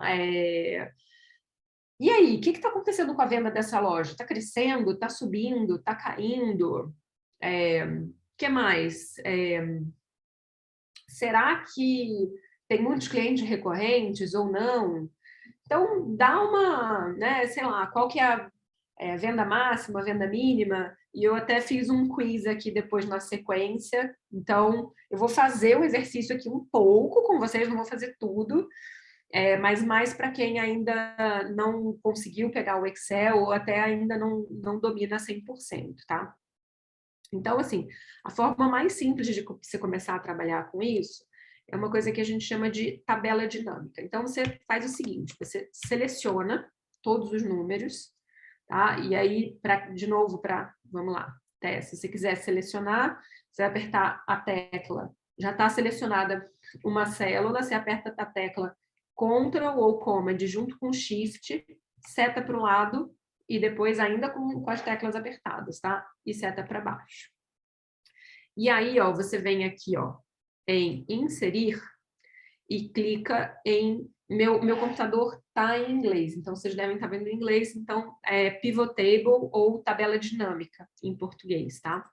[SPEAKER 1] E aí, o que está acontecendo com a venda dessa loja? Está crescendo? Está subindo? Está caindo? Que mais? Será que tem muitos clientes recorrentes ou não? Então, dá uma, né, sei lá, qual que é a venda máxima, a venda mínima, e eu até fiz um quiz aqui depois na sequência, então eu vou fazer o exercício aqui um pouco com vocês, não vou fazer tudo, mas mais para quem ainda não conseguiu pegar o Excel ou até ainda não domina 100%, tá? Então, assim, a forma mais simples de você começar a trabalhar com isso é uma coisa que a gente chama de tabela dinâmica. Então, você faz o seguinte, você seleciona todos os números, tá? E aí, de novo, vamos lá, se você quiser selecionar, você vai apertar a tecla, já está selecionada uma célula, você aperta a tecla Ctrl ou Command junto com Shift, seta para o lado e depois ainda com as teclas apertadas, tá? E seta para baixo. E aí, ó, você vem aqui, ó, em inserir e clica em... Meu computador tá em inglês, então vocês devem estar vendo em inglês, então é pivot table ou tabela dinâmica em português, tá?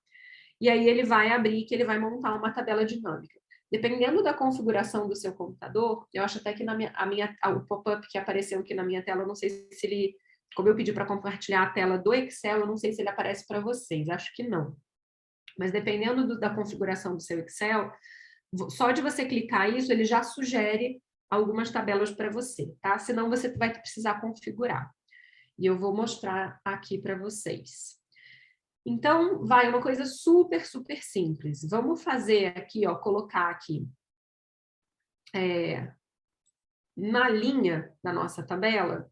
[SPEAKER 1] E aí ele vai abrir que ele vai montar uma tabela dinâmica. Dependendo da configuração do seu computador, eu acho até que o pop-up que apareceu aqui na minha tela, eu não sei se ele, como eu pedi para compartilhar a tela do Excel, eu não sei se ele aparece para vocês, acho que não. Mas dependendo da configuração do seu Excel, só de você clicar isso, ele já sugere algumas tabelas para você, tá? Senão você vai precisar configurar. E eu vou mostrar aqui para vocês. Então, vai uma coisa super, super simples. Vamos fazer aqui, ó, colocar aqui na linha da nossa tabela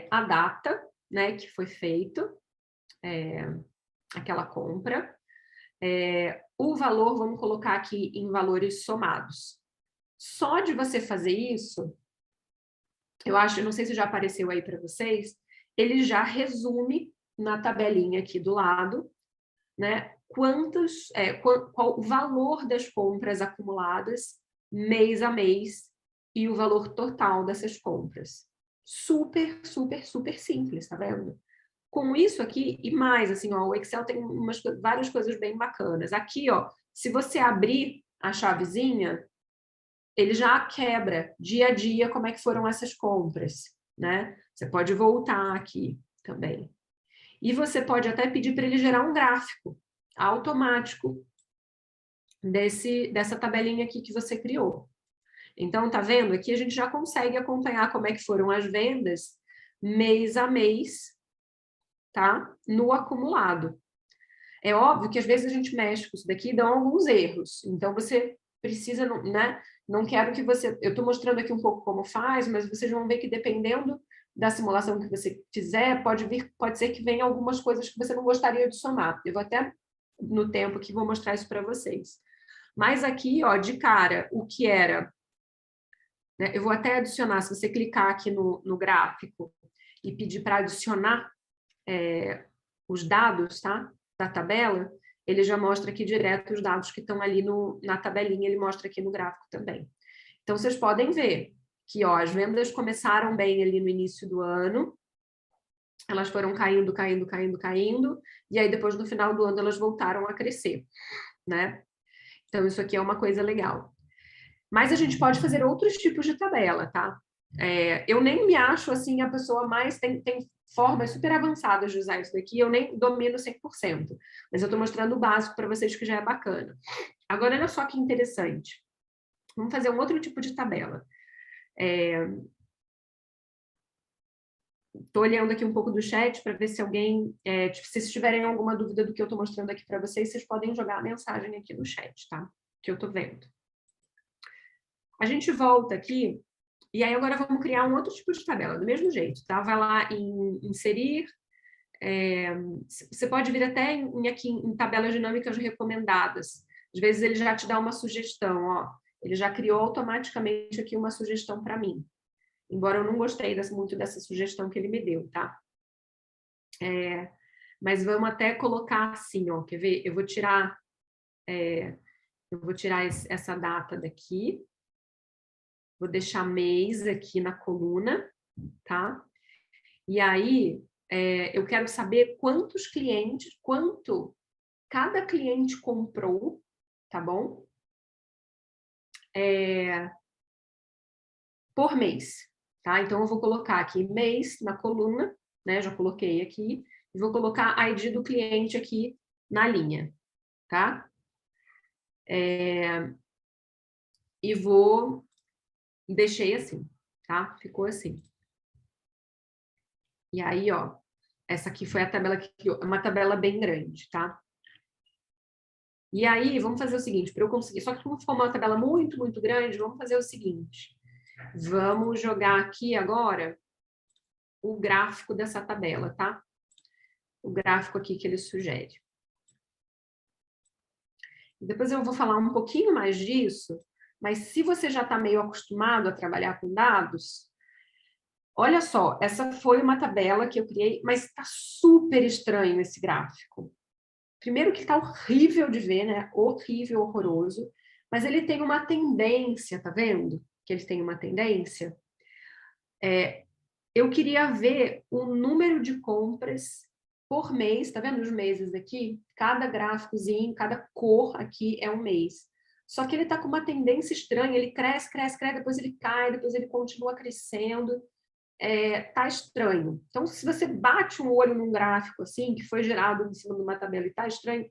[SPEAKER 1] a data, né, que foi feito aquela compra. O valor, vamos colocar aqui em valores somados. Só de você fazer isso, eu não sei se já apareceu aí para vocês, ele já resume na tabelinha aqui do lado, né, qual o valor das compras acumuladas mês a mês e o valor total dessas compras. Super, super, super simples, tá vendo? Com isso aqui, e mais, assim, ó, o Excel tem várias coisas bem bacanas. Aqui, ó, se você abrir a chavezinha, ele já quebra dia a dia como é que foram essas compras, né? Você pode voltar aqui também. E você pode até pedir para ele gerar um gráfico automático dessa tabelinha aqui que você criou. Então, tá vendo? Aqui a gente já consegue acompanhar como é que foram as vendas mês a mês, tá? No acumulado. É óbvio que às vezes a gente mexe com isso daqui e dão alguns erros. Então, você precisa, né? Não quero que você... Eu estou mostrando aqui um pouco como faz, mas vocês vão ver que dependendo da simulação que você fizer, pode ser que venha algumas coisas que você não gostaria de somar. Eu vou até, no tempo aqui, vou mostrar isso para vocês. Mas aqui, ó, de cara, o que era... Né, eu vou até adicionar, se você clicar aqui no gráfico e pedir para adicionar os dados, tá? Da tabela, ele já mostra aqui direto os dados que estão ali na tabelinha, ele mostra aqui no gráfico também. Então, vocês podem ver que, ó, as vendas começaram bem ali no início do ano, elas foram caindo, caindo, caindo, caindo, e aí depois no final do ano elas voltaram a crescer, né? Então, isso aqui é uma coisa legal. Mas a gente pode fazer outros tipos de tabela, tá? Eu nem me acho, assim, a pessoa mais... Tem formas super avançadas de usar isso daqui, eu nem domino 100%. Mas eu estou mostrando o básico para vocês que já é bacana. Agora, olha só que interessante. Vamos fazer um outro tipo de tabela. Estou olhando aqui um pouco do chat para ver se alguém... se vocês tiverem alguma dúvida do que eu estou mostrando aqui para vocês, vocês podem jogar a mensagem aqui no chat, tá? Que eu estou vendo. A gente volta aqui, e aí agora vamos criar um outro tipo de tabela, do mesmo jeito, tá? Vai lá em inserir, Você pode vir até aqui em tabelas dinâmicas recomendadas. Às vezes ele já te dá uma sugestão, ó. Ele já criou automaticamente aqui uma sugestão para mim. Embora eu não gostei muito dessa sugestão que ele me deu, tá? Mas vamos até colocar assim, ó. Quer ver? Eu vou tirar essa data daqui. Vou deixar mês aqui na coluna, tá? E aí, eu quero saber quanto cada cliente comprou, tá bom? Por mês, tá? Então, eu vou colocar aqui mês na coluna, né? Já coloquei aqui. E vou colocar a ID do cliente aqui na linha, tá? E deixei assim, tá? Ficou assim. E aí, ó, essa aqui foi a tabela que criou, é uma tabela bem grande, tá? E aí, vamos fazer o seguinte, para eu conseguir, só que como ficou uma tabela muito, muito grande, vamos fazer o seguinte. Vamos jogar aqui agora o gráfico dessa tabela, tá? O gráfico aqui que ele sugere. Depois eu vou falar um pouquinho mais disso, mas se você já está meio acostumado a trabalhar com dados, olha só, essa foi uma tabela que eu criei, mas está super estranho esse gráfico. Primeiro que está horrível de ver, né? Horrível, horroroso. Mas ele tem uma tendência, tá vendo? Que ele tem uma tendência. Eu queria ver o número de compras por mês, tá vendo os meses aqui? Cada gráficozinho, cada cor aqui é um mês. Só que ele está com uma tendência estranha, ele cresce, cresce, cresce, depois ele cai, depois ele continua crescendo. Tá estranho. Então, se você bate um olho num gráfico assim, que foi gerado em cima de uma tabela e tá estranho,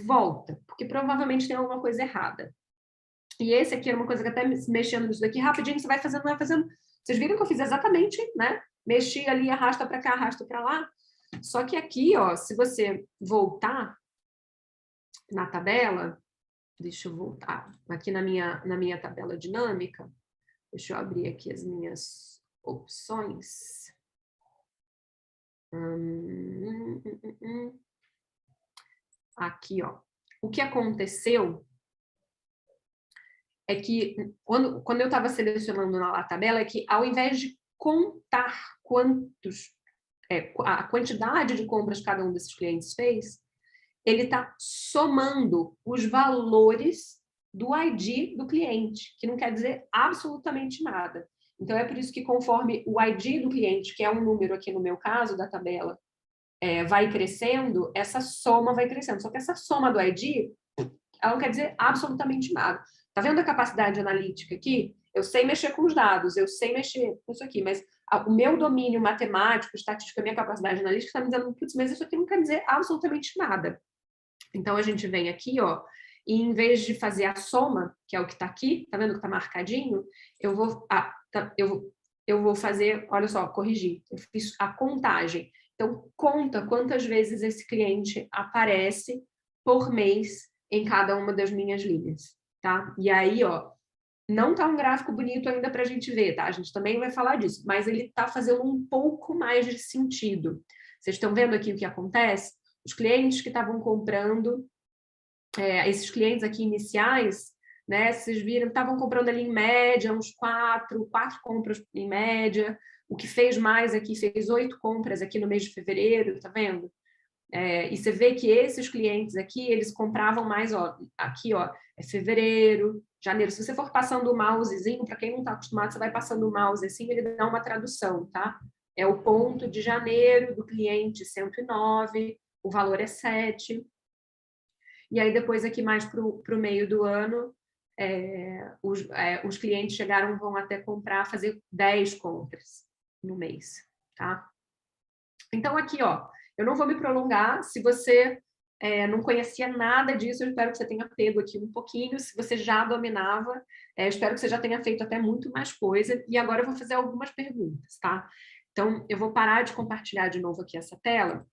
[SPEAKER 1] volta, porque provavelmente tem alguma coisa errada. E esse aqui era uma coisa que até mexendo nisso daqui, rapidinho você vai fazendo, vai fazendo. Vocês viram que eu fiz exatamente, né? Mexi ali, arrasta para cá, arrasta para lá. Só que aqui, ó, se você voltar na tabela, deixa eu voltar aqui na minha tabela dinâmica, deixa eu abrir aqui as minhas opções. Aqui, ó. O que aconteceu é que, quando eu estava selecionando na tabela, é que ao invés de contar a quantidade de compras que cada um desses clientes fez, ele está somando os valores do ID do cliente, que não quer dizer absolutamente nada. Então, é por isso que conforme o ID do cliente, que é um número aqui no meu caso da tabela, vai crescendo, essa soma vai crescendo. Só que essa soma do ID, ela não quer dizer absolutamente nada. Tá vendo a capacidade analítica aqui? Eu sei mexer com os dados, eu sei mexer com isso aqui, mas o meu domínio matemático, estatístico, a minha capacidade analítica está me dizendo, putz, mas isso aqui não quer dizer absolutamente nada. Então, a gente vem aqui, ó, e em vez de fazer a soma, que é o que está aqui, tá vendo que está marcadinho? Eu vou fazer, olha só, corrigir. Eu fiz a contagem. Então, conta quantas vezes esse cliente aparece por mês em cada uma das minhas linhas, tá? E aí, ó, não tá um gráfico bonito ainda para a gente ver, tá? A gente também vai falar disso, mas ele tá fazendo um pouco mais de sentido. Vocês estão vendo aqui o que acontece? Os clientes que estavam comprando, esses clientes aqui iniciais, né? Vocês viram, estavam comprando ali em média uns 4 compras em média. O que fez mais aqui, fez 8 compras aqui no mês de fevereiro, tá vendo? E você vê que esses clientes aqui, eles compravam mais, ó, aqui, ó, é fevereiro, janeiro. Se você for passando o mousezinho, para quem não está acostumado, você vai passando o mouse assim, ele dá uma tradução, tá? É o ponto de janeiro do cliente 109, o valor é 7. E aí depois aqui mais para o meio do ano, os clientes vão até fazer 10 compras no mês, tá? Então aqui, ó, eu não vou me prolongar. Se você não conhecia nada disso, eu espero que você tenha pego aqui um pouquinho. Se você já dominava, eu espero que você já tenha feito até muito mais coisa. E agora eu vou fazer algumas perguntas, tá? Então, eu vou parar de compartilhar de novo aqui essa tela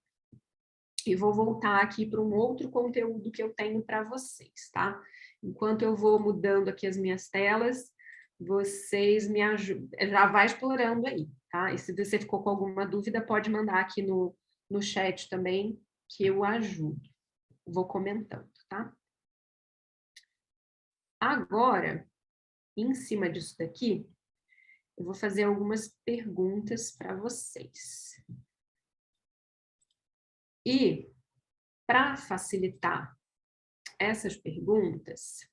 [SPEAKER 1] e vou voltar aqui para um outro conteúdo que eu tenho para vocês, tá? Enquanto eu vou mudando aqui as minhas telas, vocês me ajudam, já vai explorando aí, tá? E se você ficou com alguma dúvida, pode mandar aqui no chat também, que eu ajudo. Vou comentando, tá? Agora, em cima disso daqui, eu vou fazer algumas perguntas para vocês. E, para facilitar essas perguntas,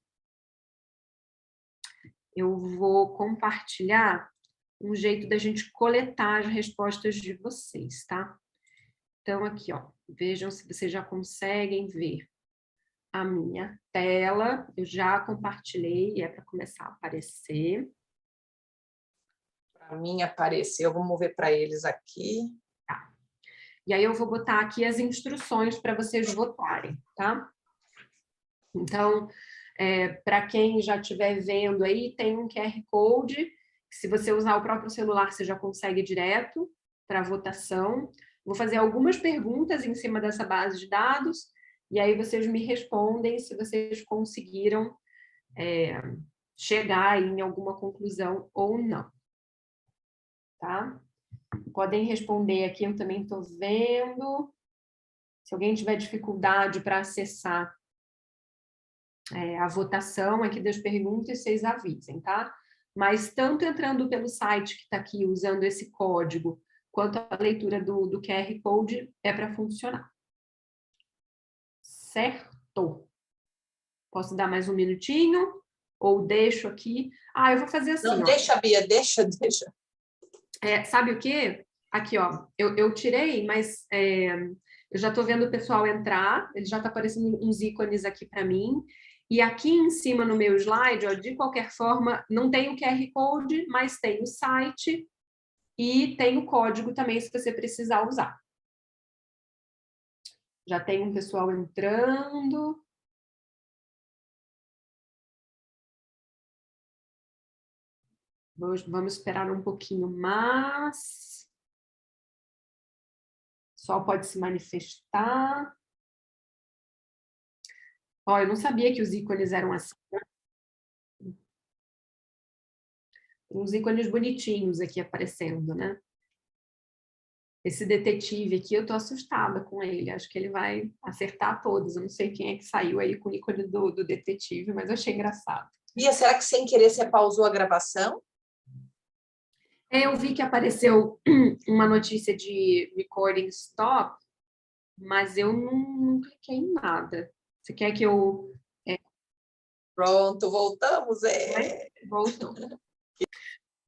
[SPEAKER 1] eu vou compartilhar um jeito da gente coletar as respostas de vocês, tá? Então, aqui, ó, vejam se vocês já conseguem ver a minha tela. Eu já compartilhei, é para começar a aparecer.
[SPEAKER 2] Para mim apareceu, vamos ver para eles aqui.
[SPEAKER 1] Tá. E aí eu vou botar aqui as instruções para vocês votarem, tá? Então, para quem já estiver vendo aí, tem um QR Code, que se você usar o próprio celular, você já consegue direto para a votação. Vou fazer algumas perguntas em cima dessa base de dados, e aí vocês me respondem se vocês conseguiram chegar em alguma conclusão ou não. Tá? Podem responder aqui, eu também estou vendo. Se alguém tiver dificuldade para acessar a votação aqui das perguntas, vocês avisem, tá? Mas tanto entrando pelo site que está aqui, usando esse código, quanto a leitura do QR Code, é para funcionar. Certo? Posso dar mais um minutinho? Ou deixo aqui? Ah, eu vou fazer assim,
[SPEAKER 2] Não,
[SPEAKER 1] ó.
[SPEAKER 2] deixa, Bia, deixa.
[SPEAKER 1] Sabe o quê? Aqui, ó, eu tirei, mas eu já estou vendo o pessoal entrar, ele já está aparecendo uns ícones aqui para mim, e aqui em cima no meu slide, ó, de qualquer forma, não tem o QR Code, mas tem o site e tem o código também, se você precisar usar. Já tem um pessoal entrando. Vamos esperar um pouquinho mais. O pessoal pode se manifestar. Ó, eu não sabia que os ícones eram assim. Uns ícones bonitinhos aqui aparecendo, né? Esse detetive aqui, eu tô assustada com ele. Acho que ele vai acertar todos. Eu não sei quem é que saiu aí com o ícone do detetive, mas eu achei engraçado.
[SPEAKER 2] Bia, será que sem querer você pausou a gravação?
[SPEAKER 1] Eu vi que apareceu uma notícia de recording stop, mas eu não cliquei em nada. Você quer que eu...
[SPEAKER 2] Pronto, voltamos.
[SPEAKER 1] Voltou.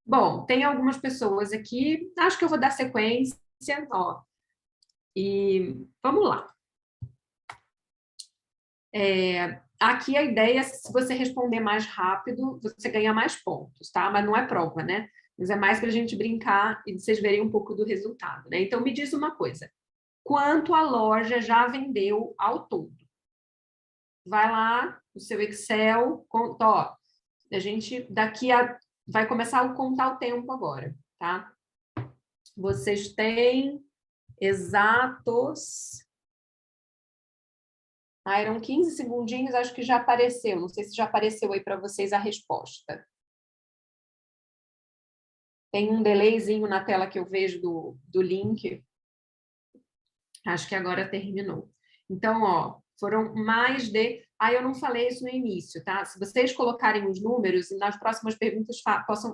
[SPEAKER 1] Bom, tem algumas pessoas aqui. Acho que eu vou dar sequência. Ó, e vamos lá. Aqui a ideia é, se você responder mais rápido, você ganha mais pontos, tá? Mas não é prova, né? Mas é mais para a gente brincar e vocês verem um pouco do resultado, né? Então, me diz uma coisa. Quanto a loja já vendeu ao todo? Vai lá no seu Excel, ó, a gente vai começar a contar o tempo agora, tá? Vocês têm exatos... eram 15 segundinhos, acho que já apareceu. Não sei se já apareceu aí para vocês a resposta. Tem um delayzinho na tela que eu vejo do link. Acho que agora terminou. Então, ó, foram mais de... eu não falei isso no início, tá? Se vocês colocarem os números, nas próximas perguntas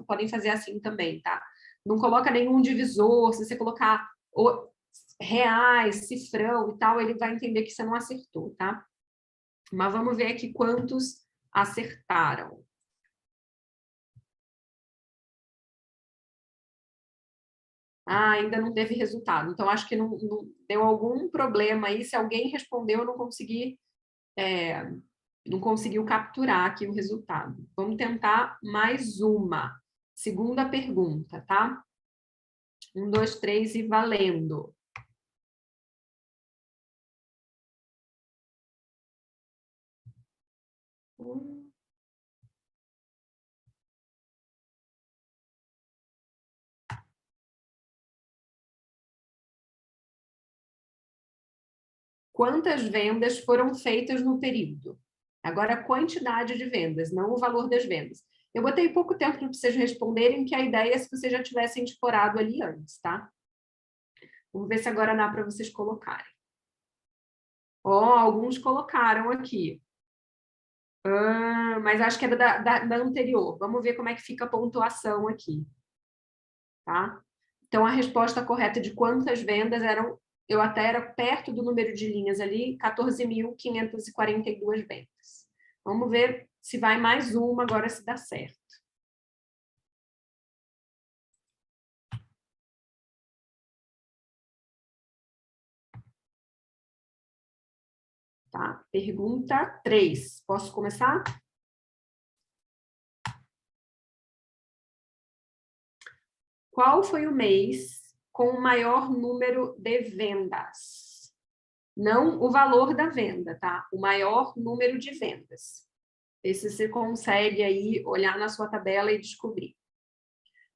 [SPEAKER 1] podem fazer assim também, tá? Não coloca nenhum divisor. Se você colocar reais, cifrão e tal, ele vai entender que você não acertou, tá? Mas vamos ver aqui quantos acertaram. Ainda não teve resultado. Então, acho que não deu algum problema aí. Se alguém respondeu, eu não consegui... não conseguiu capturar aqui o resultado. Vamos tentar mais uma. Segunda pergunta, tá? 1, 2, 3 e valendo. Quantas vendas foram feitas no período? Agora, a quantidade de vendas, não o valor das vendas. Eu botei pouco tempo para vocês responderem, que a ideia é se vocês já tivessem explorado ali antes, tá? Vamos ver se agora dá para vocês colocarem. Ó, alguns colocaram aqui. Mas acho que era da anterior. Vamos ver como é que fica a pontuação aqui. Tá? Então, a resposta correta de quantas vendas eram... Eu até era perto do número de linhas ali, 14.542 vendas. Vamos ver se vai mais uma agora, se dá certo. Tá? Pergunta 3. Posso começar? Qual foi o mês com o maior número de vendas? Não o valor da venda, tá? O maior número de vendas. Vê se você consegue aí olhar na sua tabela e descobrir.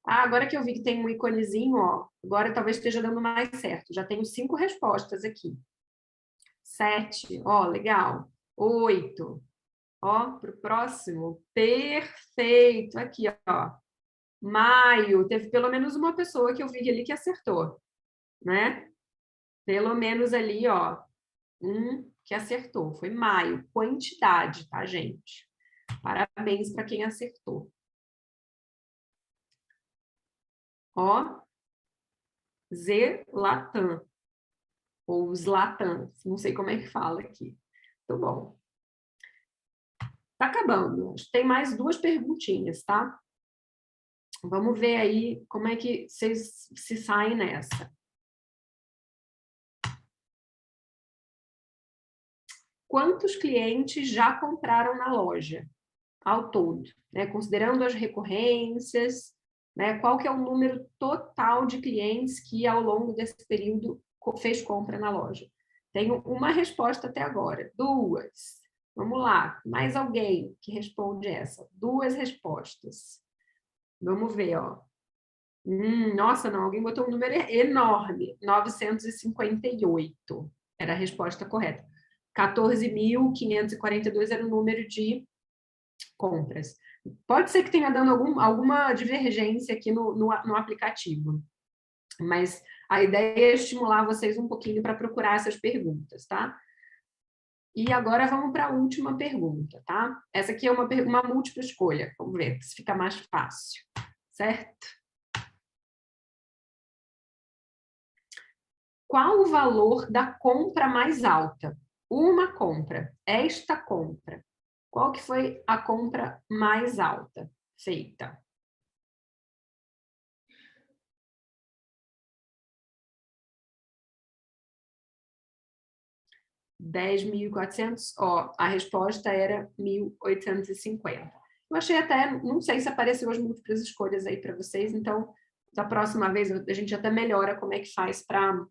[SPEAKER 1] Ah, agora que eu vi que tem um iconezinho, ó, agora talvez esteja dando mais certo. Já tenho 5 respostas aqui. 7, ó, legal. 8, ó, para o próximo. Perfeito, aqui, ó. Maio, teve pelo menos uma pessoa que eu vi ali que acertou, né? Pelo menos ali, ó, um que acertou. Foi maio, quantidade, tá, gente? Parabéns para quem acertou. Ó, Zlatan, ou Zlatan, não sei como é que fala aqui. Muito bom. Tá acabando. Tem mais 2 perguntinhas, tá? Vamos ver aí como é que vocês se saem nessa. Quantos clientes já compraram na loja ao todo, né? Considerando as recorrências, né? Qual que é o número total de clientes que ao longo desse período fez compra na loja? Tenho uma resposta até agora, 2. Vamos lá, mais alguém que responde essa? 2 respostas. Vamos ver, ó. Nossa, não, alguém botou um número enorme, 958 era a resposta correta. 14.542 era o número de compras. Pode ser que tenha dando alguma divergência aqui no aplicativo, mas a ideia é estimular vocês um pouquinho para procurar essas perguntas, tá? E agora vamos para a última pergunta, tá? Essa aqui é uma múltipla escolha, vamos ver se fica mais fácil, certo? Qual o valor da compra mais alta? Uma compra, esta compra. Qual que foi a compra mais alta feita? R$10.400? Ó, a resposta era 1.850. Eu achei até, não sei se apareceu as múltiplas escolhas aí para vocês, então, da próxima vez a gente até melhora como é que faz para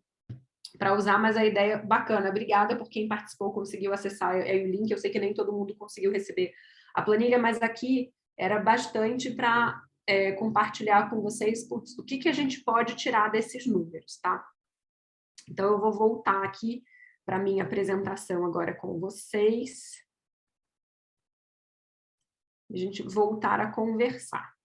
[SPEAKER 1] usar, mas a ideia bacana. Obrigada por quem participou, conseguiu acessar o link. Eu sei que nem todo mundo conseguiu receber a planilha, mas aqui era bastante para compartilhar com vocês o que a gente pode tirar desses números, tá? Então, eu vou voltar aqui para a minha apresentação agora com vocês. A gente voltar a conversar.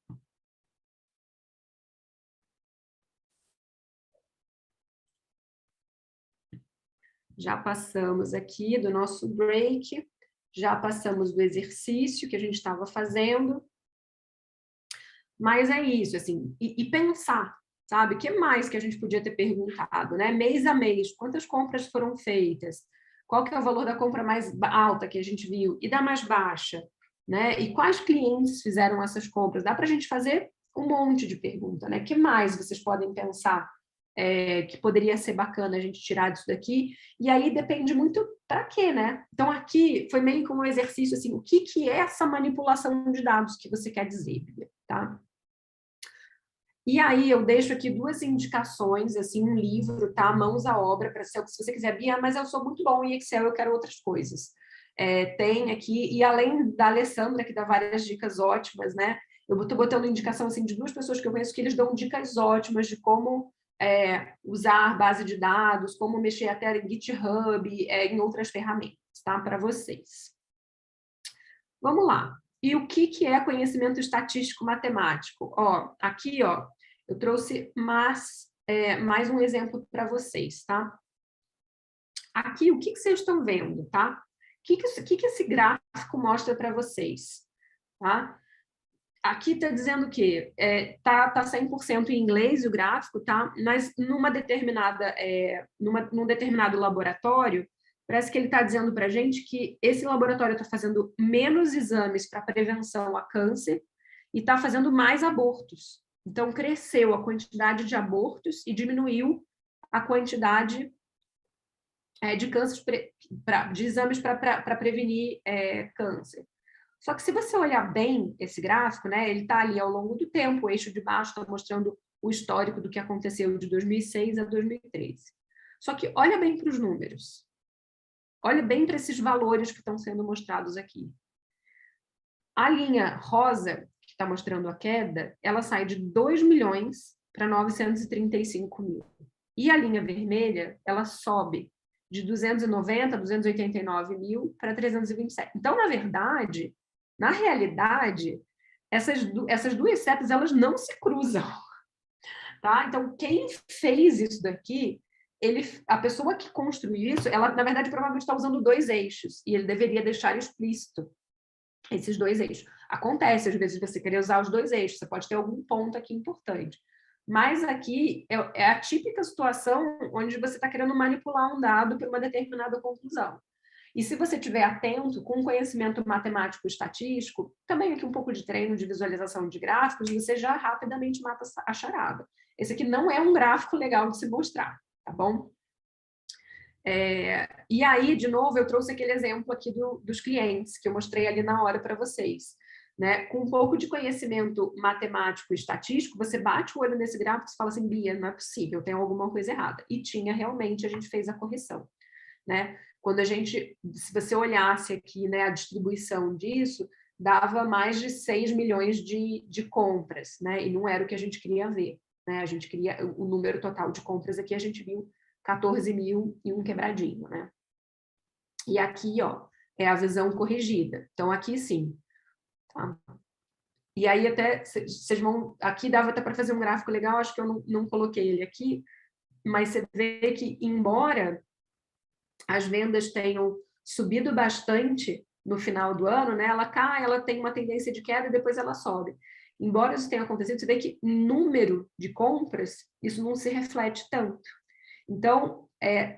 [SPEAKER 1] Já passamos aqui do nosso break, já passamos do exercício que a gente estava fazendo. Mas é isso, assim, e pensar, sabe? O que mais que a gente podia ter perguntado, né? Mês a mês, quantas compras foram feitas? Qual que é o valor da compra mais alta que a gente viu? E da mais baixa? Né? E quais clientes fizeram essas compras? Dá para a gente fazer um monte de pergunta, né? O que mais vocês podem pensar que poderia ser bacana a gente tirar disso daqui? E aí depende muito para quê, né? Então aqui foi meio como um exercício assim, o que é essa manipulação de dados que você quer dizer, tá? E aí eu deixo aqui 2 indicações, assim, um livro, tá? Mãos à obra, para se você quiser, Bia, mas eu sou muito bom em Excel, eu quero outras coisas. Tem aqui, e além da Alessandra, que dá várias dicas ótimas, né? Eu estou botando indicação, assim, de 2 pessoas que eu conheço que eles dão dicas ótimas de como usar base de dados, como mexer até em GitHub, em outras ferramentas, tá? Para vocês. Vamos lá. E o que é conhecimento estatístico matemático? Ó, aqui, ó, eu trouxe mais mais um exemplo para vocês, tá? Aqui, o que vocês estão vendo, tá? O que esse gráfico mostra para vocês, tá? Aqui está dizendo que tá 100% em inglês o gráfico, tá? Mas num determinado laboratório, parece que ele está dizendo para a gente que esse laboratório está fazendo menos exames para prevenção a câncer e está fazendo mais abortos. Então, cresceu a quantidade de abortos e diminuiu a quantidade de câncer, de exames para prevenir câncer. Só que se você olhar bem esse gráfico, né, ele está ali ao longo do tempo, o eixo de baixo está mostrando o histórico do que aconteceu de 2006 a 2013. Só que olha bem para os números. Olha bem para esses valores que estão sendo mostrados aqui. A linha rosa, que está mostrando a queda, ela sai de 2 milhões para 935 mil. E a linha vermelha, ela sobe de 290 a 289 mil para 327. Então, na realidade, essas duas setas, elas não se cruzam. Tá? Então, quem fez isso daqui, a pessoa que construiu isso, ela, na verdade, provavelmente está usando 2 eixos, e ele deveria deixar explícito esses 2 eixos. Acontece, às vezes, você querer usar os 2 eixos, você pode ter algum ponto aqui importante. Mas aqui é a típica situação onde você está querendo manipular um dado para uma determinada conclusão. E se você estiver atento, com conhecimento matemático e estatístico, também aqui um pouco de treino de visualização de gráficos, você já rapidamente mata a charada. Esse aqui não é um gráfico legal de se mostrar, tá bom? E aí, de novo, eu trouxe aquele exemplo aqui dos clientes, que eu mostrei ali na hora para vocês. Né? Com um pouco de conhecimento matemático e estatístico, você bate o olho nesse gráfico e fala assim, Bia, não é possível, tem alguma coisa errada. E tinha realmente, a gente fez a correção. Né? Se você olhasse aqui, né, a distribuição disso, dava mais de 6 milhões de compras, né? E não era o que a gente queria ver. Né? A gente queria, o número total de compras aqui, a gente viu 14 mil e um quebradinho. Né? E aqui, ó, é a visão corrigida. Então, aqui sim. Tá? E aí até, vocês vão, aqui dava até para fazer um gráfico legal, acho que eu não coloquei ele aqui, mas você vê que, embora as vendas tenham subido bastante no final do ano, né, ela cai, ela tem uma tendência de queda e depois ela sobe. Embora isso tenha acontecido, você vê que em número de compras, isso não se reflete tanto. Então,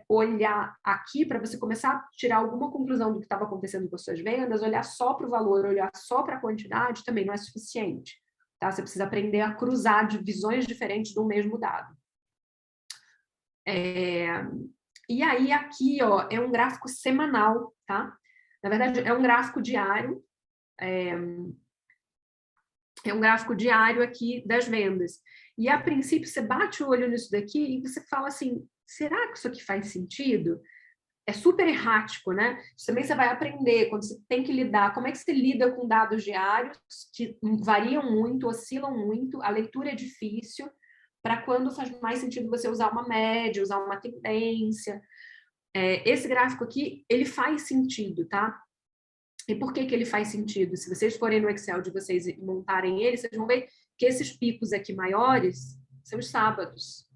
[SPEAKER 1] olhar aqui para você começar a tirar alguma conclusão do que estava acontecendo com as suas vendas, olhar só para o valor, olhar só para a quantidade, também não é suficiente. Tá? Você precisa aprender a cruzar visões diferentes do mesmo dado. E aí, aqui, ó, é um gráfico semanal, tá? Na verdade, é um gráfico diário. É um gráfico diário aqui das vendas. E, a princípio, você bate o olho nisso daqui e você fala assim, será que isso aqui faz sentido? É super errático, né? Isso também você vai aprender quando você tem que lidar, como é que você lida com dados diários que variam muito, oscilam muito, a leitura é difícil, para quando faz mais sentido você usar uma média, usar uma tendência. Esse gráfico aqui, ele faz sentido, tá? E por que ele faz sentido? Se vocês forem no Excel de vocês e montarem ele, vocês vão ver que esses picos aqui maiores são os sábados,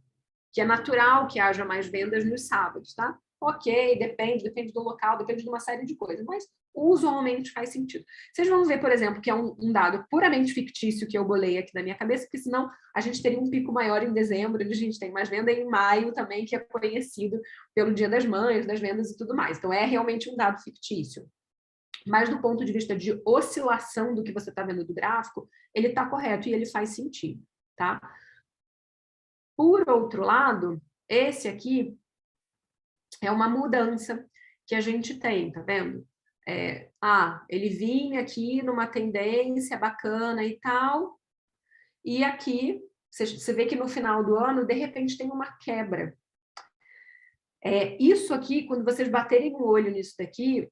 [SPEAKER 1] que é natural que haja mais vendas nos sábados, tá? Ok, depende do local, depende de uma série de coisas, mas usualmente faz sentido. Vocês vão ver, por exemplo, que é um dado puramente fictício que eu bolei aqui na minha cabeça, porque senão a gente teria um pico maior em dezembro, a gente tem mais venda em maio também, que é conhecido pelo Dia das Mães, das vendas e tudo mais. Então, é realmente um dado fictício. Mas, do ponto de vista de oscilação do que você está vendo do gráfico, ele está correto e ele faz sentido, tá? Por outro lado, esse aqui é uma mudança que a gente tem, tá vendo? Ele vinha aqui numa tendência bacana e tal, e aqui, você vê que no final do ano, de repente, tem uma quebra. Isso aqui, quando vocês baterem o olho nisso daqui,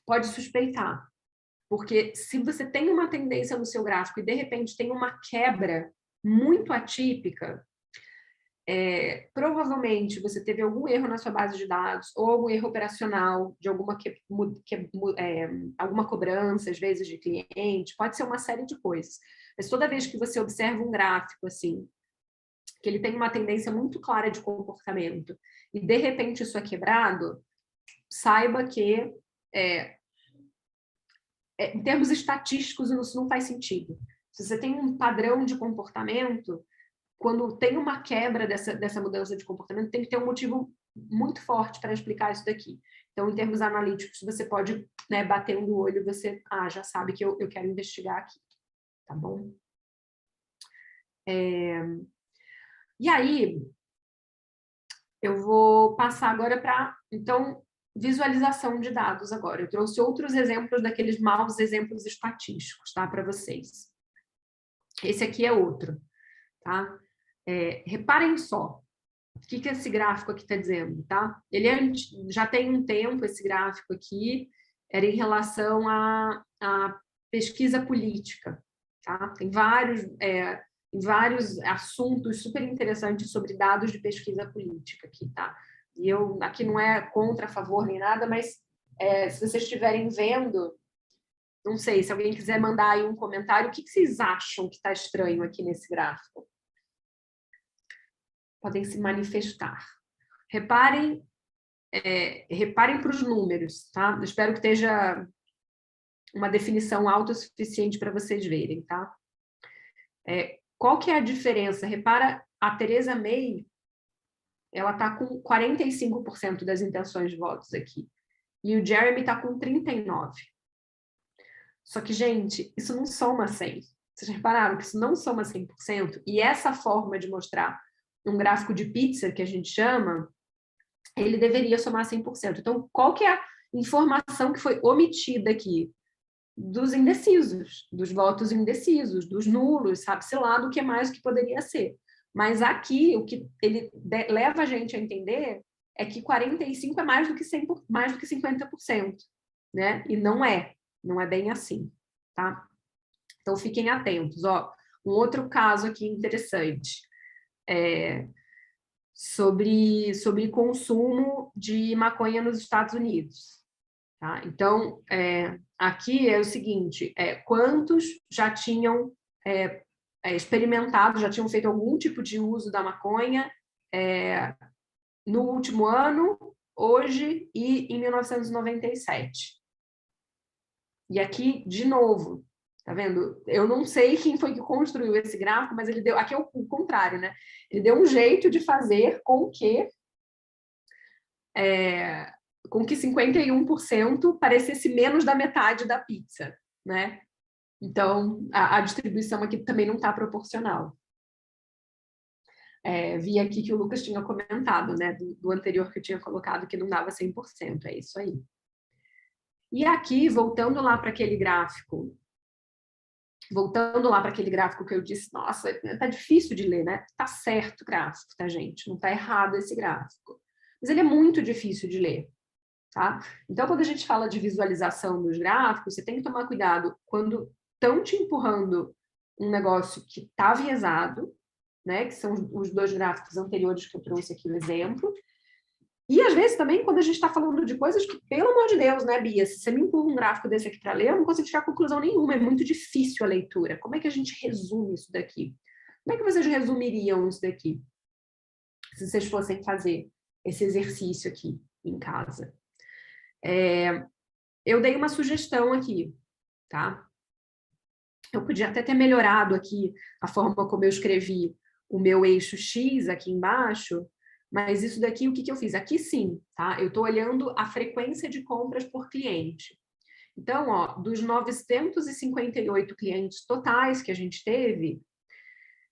[SPEAKER 1] pode suspeitar. Porque se você tem uma tendência no seu gráfico e, de repente, tem uma quebra muito atípica, provavelmente você teve algum erro na sua base de dados ou algum erro operacional de alguma cobrança, às vezes, de cliente, pode ser uma série de coisas. Mas toda vez que você observa um gráfico assim, que ele tem uma tendência muito clara de comportamento, e de repente isso é quebrado, saiba que, em termos estatísticos, isso não faz sentido. Se você tem um padrão de comportamento, quando tem uma quebra dessa mudança de comportamento, tem que ter um motivo muito forte para explicar isso daqui. Então, em termos analíticos, você pode, né, batendo o olho, você já sabe que eu quero investigar aqui, tá bom? E aí, eu vou passar agora para, então, visualização de dados agora. Eu trouxe outros exemplos daqueles maus exemplos estatísticos, tá, para vocês. Esse aqui é outro, tá? Reparem só, o que esse gráfico aqui está dizendo, tá? Ele já tem um tempo, esse gráfico aqui, era em relação à pesquisa política, tá? Tem vários assuntos super interessantes sobre dados de pesquisa política aqui, tá? E eu, aqui não é contra, a favor, nem nada, mas se vocês estiverem vendo, não sei, se alguém quiser mandar aí um comentário, o que vocês acham que está estranho aqui nesse gráfico? Podem se manifestar. Reparem para os números, tá? Eu espero que esteja uma definição autossuficiente para vocês verem, tá? Qual que é a diferença? Repara, a Theresa May, ela está com 45% das intenções de votos aqui. E o Jeremy está com 39%. Só que, gente, isso não soma 100%. Vocês repararam que isso não soma 100%? E essa forma de mostrar um gráfico de pizza, que a gente chama, ele deveria somar 100%. Então, qual que é a informação que foi omitida aqui? Dos indecisos, dos votos indecisos, dos nulos, sabe-se lá do que mais que poderia ser. Mas aqui, o que ele leva a gente a entender é que 45% é mais do que 100%, mais do que 50%, né? E não é bem assim, tá? Então, fiquem atentos. Ó, um outro caso aqui interessante, sobre consumo de maconha nos Estados Unidos. Tá? Então, aqui é o seguinte, quantos já tinham experimentado, já tinham feito algum tipo de uso da maconha no último ano, hoje e em 1997. E aqui, de novo, tá vendo? Eu não sei quem foi que construiu esse gráfico, mas ele deu... Aqui é o contrário, né? Ele deu um jeito de fazer com que 51% parecesse menos da metade da pizza, né? Então, a distribuição aqui também não está proporcional. Vi aqui que o Lucas tinha comentado, né? Do anterior que eu tinha colocado, que não dava 100%, é isso aí. E aqui, voltando lá para aquele gráfico que eu disse, nossa, tá difícil de ler, né? Tá certo o gráfico, tá, gente? Não tá errado esse gráfico. Mas ele é muito difícil de ler, tá? Então, quando a gente fala de visualização dos gráficos, você tem que tomar cuidado quando estão te empurrando um negócio que está viesado, né? Que são os dois gráficos anteriores que eu trouxe aqui o exemplo. E, às vezes, também, quando a gente está falando de coisas que, pelo amor de Deus, né, Bia? Se você me empurra um gráfico desse aqui para ler, eu não consigo tirar conclusão nenhuma, é muito difícil a leitura. Como é que a gente resume isso daqui? Como é que vocês resumiriam isso daqui? Se vocês fossem fazer esse exercício aqui em casa. Eu dei uma sugestão aqui, tá? Eu podia até ter melhorado aqui a forma como eu escrevi o meu eixo X aqui embaixo, mas isso daqui, o que eu fiz? Aqui sim, tá? Eu estou olhando a frequência de compras por cliente. Então, ó, dos 958 clientes totais que a gente teve,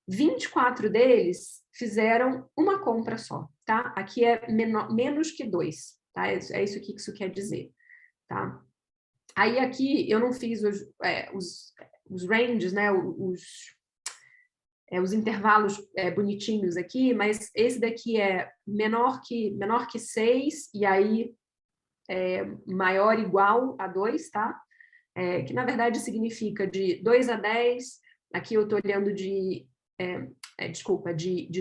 [SPEAKER 1] 24 deles fizeram uma compra só, tá? Aqui é menos que 2, tá? É isso aqui que isso quer dizer, tá? Aí aqui eu não fiz os ranges, né? Os intervalos bonitinhos aqui, mas esse daqui é menor que 6, e aí maior igual a 2, tá? Que na verdade significa de 2 a 10, aqui eu estou olhando de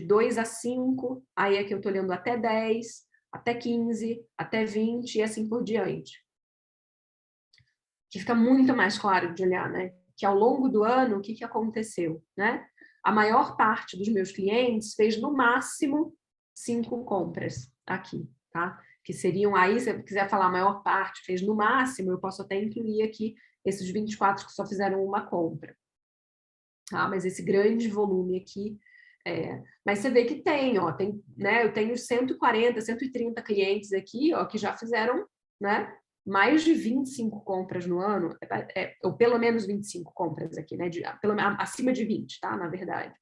[SPEAKER 1] 2 a 5, aí aqui eu estou olhando até 10, até 15, até 20 e assim por diante. Que fica muito mais claro de olhar, né? Que ao longo do ano, o que aconteceu, né? a maior parte dos meus clientes fez no máximo 5 compras aqui, tá? Que seriam aí, se eu quiser falar a maior parte fez no máximo, eu posso até incluir aqui esses 24 que só fizeram uma compra. Tá? Mas esse grande volume aqui, mas você vê que tem, ó, tem, né, eu tenho 140, 130 clientes aqui, ó, que já fizeram, né, mais de 25 compras no ano, ou pelo menos 25 compras aqui, né, acima de 20, tá, na verdade.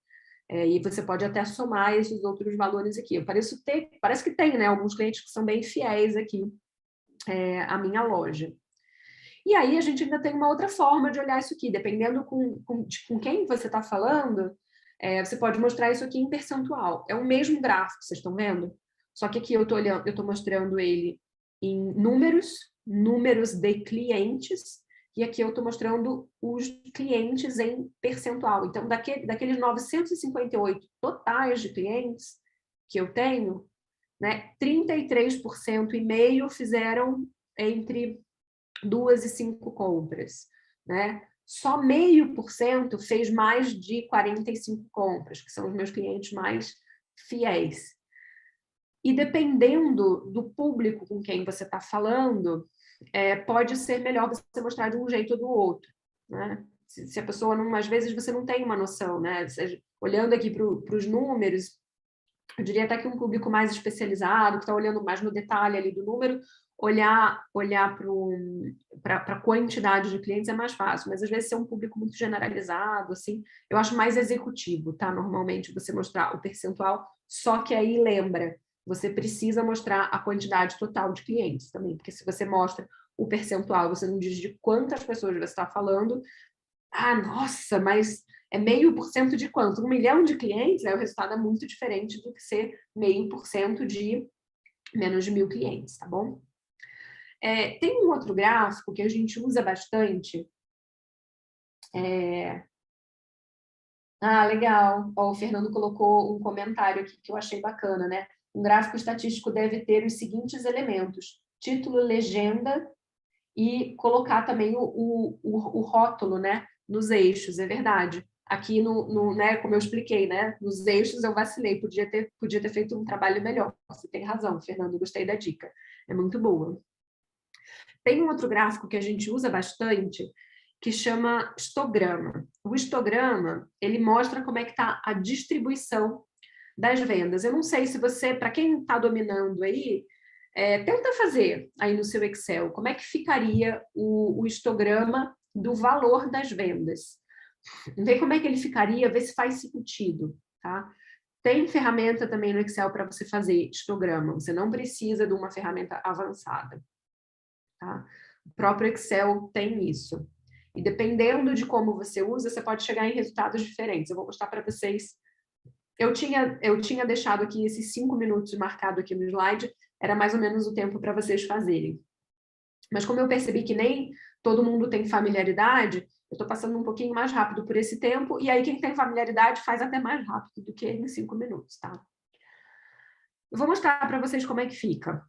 [SPEAKER 1] E você pode até somar esses outros valores aqui. Parece que tem, né, alguns clientes que são bem fiéis aqui à minha loja. E aí a gente ainda tem uma outra forma de olhar isso aqui, dependendo com quem você está falando, você pode mostrar isso aqui em percentual. É o mesmo gráfico, vocês estão vendo? Só que aqui eu estou mostrando ele em números de clientes, e aqui eu estou mostrando os clientes em percentual. Então, daqueles 958 totais de clientes que eu tenho, né, 33,5% fizeram entre 2 e 5 compras, né? Só 0,5% fez mais de 45 compras, que são os meus clientes mais fiéis. E dependendo do público com quem você está falando, pode ser melhor você mostrar de um jeito ou do outro, né? Se a pessoa não, às vezes você não tem uma noção, né? Olhando aqui para os números, eu diria até que um público mais especializado, que está olhando mais no detalhe ali do número, olhar para a quantidade de clientes é mais fácil, mas às vezes se é um público muito generalizado, assim, eu acho mais executivo, tá? Normalmente você mostrar o percentual, só que aí lembra, você precisa mostrar a quantidade total de clientes também, porque se você mostra o percentual, você não diz de quantas pessoas você está falando, nossa, mas é 0,5% de quanto? 1 milhão de clientes? O resultado é muito diferente do que ser 0,5% de menos de 1.000 clientes, tá bom? Tem um outro gráfico que a gente usa bastante. Legal. Ó, o Fernando colocou um comentário aqui que eu achei bacana, né? Um gráfico estatístico deve ter os seguintes elementos: título, legenda e colocar também o rótulo, né? Nos eixos, é verdade. Aqui, né, como eu expliquei, né? Nos eixos eu vacilei, podia ter feito um trabalho melhor. Você tem razão, Fernando, gostei da dica. É muito boa. Tem um outro gráfico que a gente usa bastante, que chama histograma. O histograma, ele mostra como é que está a distribuição das vendas. Eu não sei se você, para quem está dominando aí, tenta fazer aí no seu Excel, como é que ficaria o histograma do valor das vendas. Vê como é que ele ficaria, vê se faz sentido, tá? Tem ferramenta também no Excel para você fazer histograma, você não precisa de uma ferramenta avançada. Tá? O próprio Excel tem isso. E dependendo de como você usa, você pode chegar em resultados diferentes. Eu vou mostrar para vocês. Eu tinha deixado aqui esses 5 minutos marcado aqui no slide, era mais ou menos o tempo para vocês fazerem. Mas como eu percebi que nem todo mundo tem familiaridade, eu estou passando um pouquinho mais rápido por esse tempo, e aí quem tem familiaridade faz até mais rápido do que em 5 minutos, tá? Eu vou mostrar para vocês como é que fica.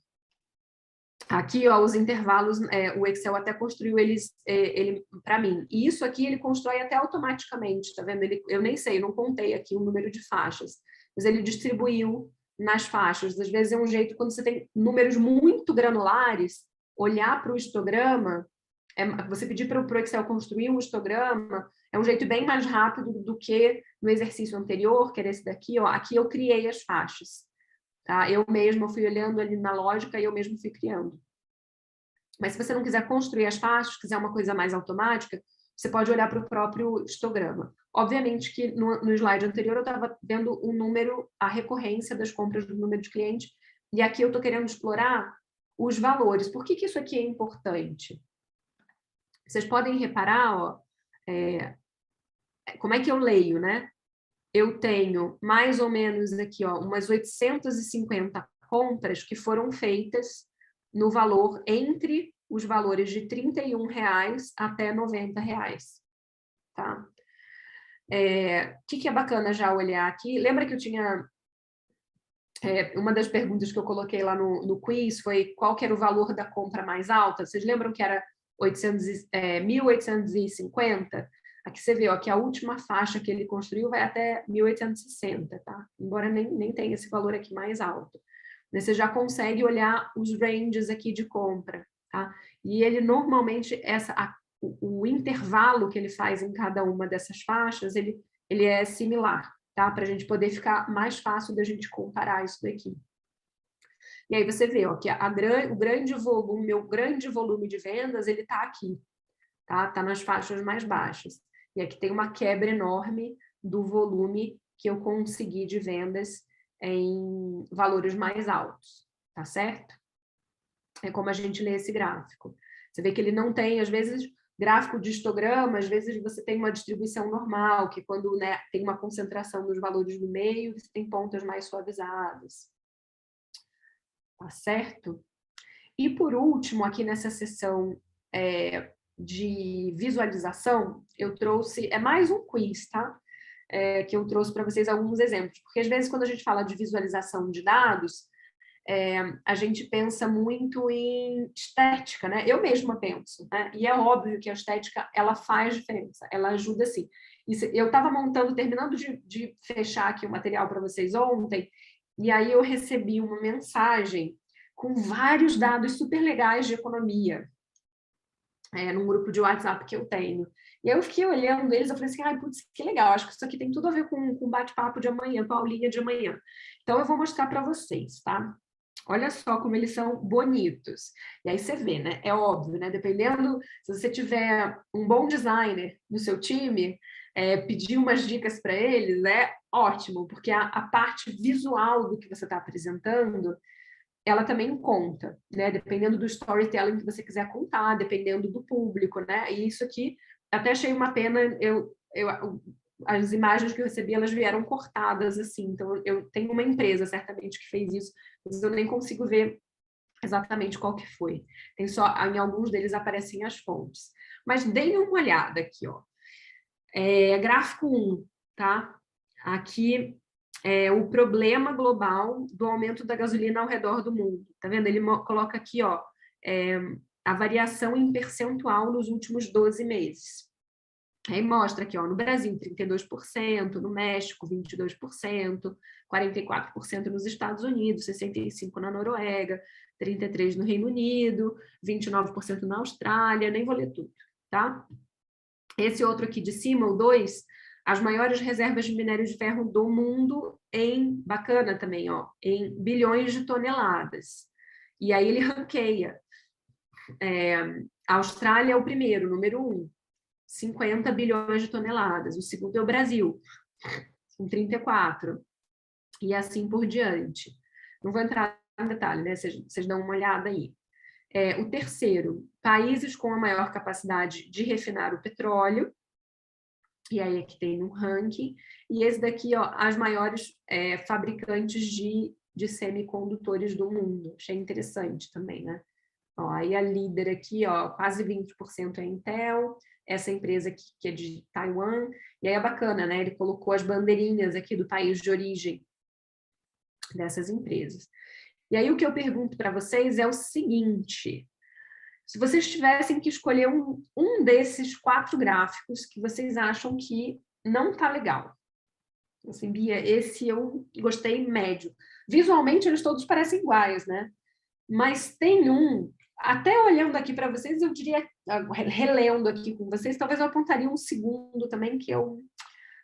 [SPEAKER 1] Aqui, ó, os intervalos, o Excel até construiu ele para mim. E isso aqui ele constrói até automaticamente, tá vendo? Eu nem sei, eu não contei aqui o número de faixas, mas ele distribuiu nas faixas. Às vezes é um jeito, quando você tem números muito granulares, olhar para o histograma, você pedir para o Excel construir um histograma, é um jeito bem mais rápido do que no exercício anterior, que era esse daqui, ó. Aqui eu criei as faixas. Tá? Eu mesma fui olhando ali na lógica e eu mesmo fui criando. Mas se você não quiser construir as faixas, quiser uma coisa mais automática, você pode olhar para o próprio histograma. Obviamente que no slide anterior eu estava vendo o número, a recorrência das compras do número de cliente, e aqui eu estou querendo explorar os valores. Por que isso aqui é importante? Vocês podem reparar, ó, como é que eu leio, né? Eu tenho mais ou menos aqui, ó, umas 850 compras que foram feitas no valor entre os valores de R$31 até R$90, tá? O que é bacana já olhar aqui? Lembra que eu tinha... uma das perguntas que eu coloquei lá no quiz foi qual que era o valor da compra mais alta? Vocês lembram que era 1.850? Aqui você vê, ó, que a última faixa que ele construiu vai até 1860, tá? Embora nem tenha esse valor aqui mais alto. Você já consegue olhar os ranges aqui de compra, tá? E ele normalmente, o intervalo que ele faz em cada uma dessas faixas, ele é similar, tá? Para a gente poder ficar mais fácil da gente comparar isso daqui. E aí você vê, ó, que o grande volume de vendas, ele está aqui, tá? Tá nas faixas mais baixas. E aqui tem uma quebra enorme do volume que eu consegui de vendas em valores mais altos, tá certo? É como a gente lê esse gráfico. Você vê que ele não tem, às vezes, gráfico de histograma, às vezes você tem uma distribuição normal, que quando, né, tem uma concentração dos valores no meio, você tem pontas mais suavizadas. Tá certo? E por último, aqui nessa sessão de visualização, eu trouxe, é mais um quiz, tá? Que eu trouxe para vocês alguns exemplos, porque às vezes quando a gente fala de visualização de dados, a gente pensa muito em estética, né? Eu mesma penso, né? E é óbvio que a estética, ela faz diferença, ela ajuda sim. Eu estava terminando de fechar aqui o material para vocês ontem, e aí eu recebi uma mensagem com vários dados super legais de economia, num grupo de WhatsApp que eu tenho. E aí eu fiquei olhando eles, eu falei assim, ai, putz, que legal, acho que isso aqui tem tudo a ver com o bate-papo de amanhã, com a aulinha de amanhã. Então eu vou mostrar para vocês, tá? Olha só como eles são bonitos. E aí você vê, né? É óbvio, né? Dependendo, se você tiver um bom designer no seu time, pedir umas dicas para eles é ótimo, porque a parte visual do que você está apresentando, ela também conta, né? Dependendo do storytelling que você quiser contar, dependendo do público, né? E isso aqui, até achei uma pena, as imagens que eu recebi, elas vieram cortadas, assim, então eu tenho uma empresa, certamente, que fez isso, mas eu nem consigo ver exatamente qual que foi. Tem só, em alguns deles aparecem as fontes. Mas deem uma olhada aqui, ó. Gráfico 1, tá? Aqui é o problema global do aumento da gasolina ao redor do mundo. Tá vendo? Ele coloca aqui, ó, a variação em percentual nos últimos 12 meses. Aí mostra aqui, ó, no Brasil, 32%, no México, 22%, 44% nos Estados Unidos, 65% na Noruega, 33% no Reino Unido, 29% na Austrália, nem vou ler tudo, tá? Esse outro aqui de cima, o 2, as maiores reservas de minério de ferro do mundo bacana também, ó, em bilhões de toneladas. E aí ele ranqueia. A Austrália é o primeiro, número 1, 50 bilhões de toneladas. O segundo é o Brasil, com 34. E assim por diante. Não vou entrar em detalhe, né? Vocês dão uma olhada aí. O terceiro, países com a maior capacidade de refinar o petróleo. E aí aqui tem um ranking. E esse daqui, ó, as maiores fabricantes de semicondutores do mundo. Achei interessante também, né? Ó, aí a líder aqui, ó, quase 20% é a Intel, essa empresa aqui que é de Taiwan, e aí é bacana, né? Ele colocou as bandeirinhas aqui do país de origem dessas empresas. E aí o que eu pergunto para vocês é o seguinte: se vocês tivessem que escolher um desses 4 gráficos que vocês acham que não está legal, assim, Bia, esse eu gostei médio. Visualmente eles todos parecem iguais, né? Mas tem até olhando aqui para vocês, eu diria, relendo aqui com vocês, talvez eu apontaria um segundo também que eu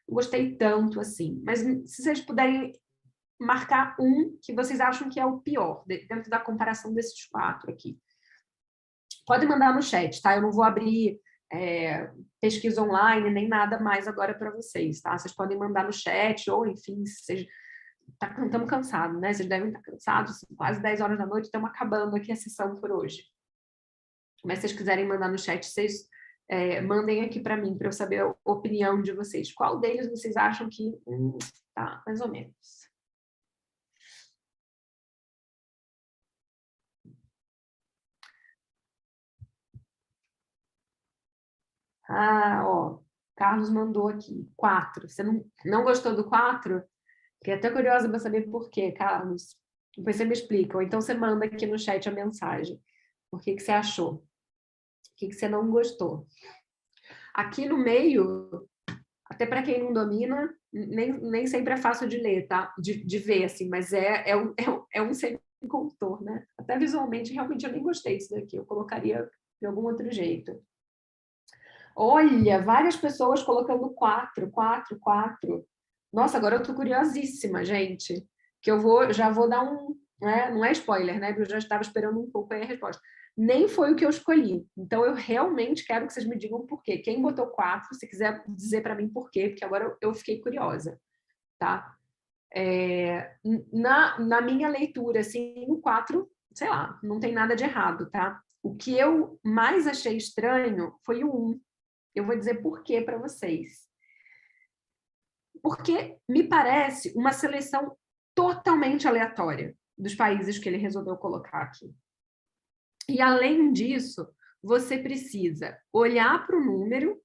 [SPEAKER 1] não gostei tanto assim. Mas se vocês puderem marcar um que vocês acham que é o pior, dentro da comparação desses 4 aqui. Pode mandar no chat, tá? Eu não vou abrir pesquisa online, nem nada mais agora para vocês, tá? Vocês podem mandar no chat, ou enfim, vocês estamos cansados, né? Vocês devem estar cansados, quase 10 horas da noite, estamos acabando aqui a sessão por hoje. Mas se vocês quiserem mandar no chat, vocês mandem aqui para mim, para eu saber a opinião de vocês. Qual deles vocês acham que tá mais ou menos? Ó, Carlos mandou aqui, 4. Você não gostou do 4? Fiquei até curiosa para saber por quê, Carlos. Depois você me explica, ou então você manda aqui no chat a mensagem. Por que você achou? O que você não gostou? Aqui no meio, até para quem não domina, nem sempre é fácil de ler, tá? De ver, assim, mas é um semicondutor, né? Até visualmente, realmente, eu nem gostei disso daqui. Eu colocaria de algum outro jeito. Olha, várias pessoas colocando 4. Nossa, agora eu tô curiosíssima, gente. Que já vou dar um... Né? Não é spoiler, né? Eu já estava esperando um pouco aí a resposta. Nem foi o que eu escolhi. Então, eu realmente quero que vocês me digam por quê. Quem botou 4, se quiser dizer para mim por quê, porque agora eu fiquei curiosa, tá? Na minha leitura, assim, o 4, sei lá, não tem nada de errado, tá? O que eu mais achei estranho foi o 1. Eu vou dizer por quê para vocês. Porque me parece uma seleção totalmente aleatória dos países que ele resolveu colocar aqui. E, além disso, você precisa olhar para o número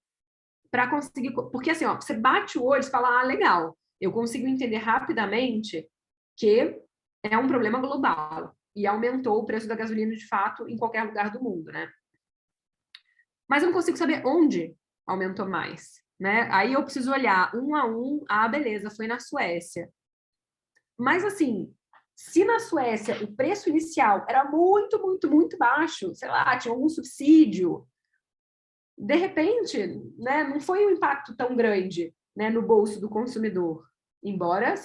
[SPEAKER 1] para conseguir... Porque, assim, ó, você bate o olho e fala, legal, eu consigo entender rapidamente que é um problema global e aumentou o preço da gasolina, de fato, em qualquer lugar do mundo, né? Mas eu não consigo saber onde aumentou mais, né? Aí eu preciso olhar um a um, beleza, foi na Suécia. Mas, assim, se na Suécia o preço inicial era muito, muito, muito baixo, sei lá, tinha algum subsídio, de repente, né, não foi um impacto tão grande, né, no bolso do consumidor, embora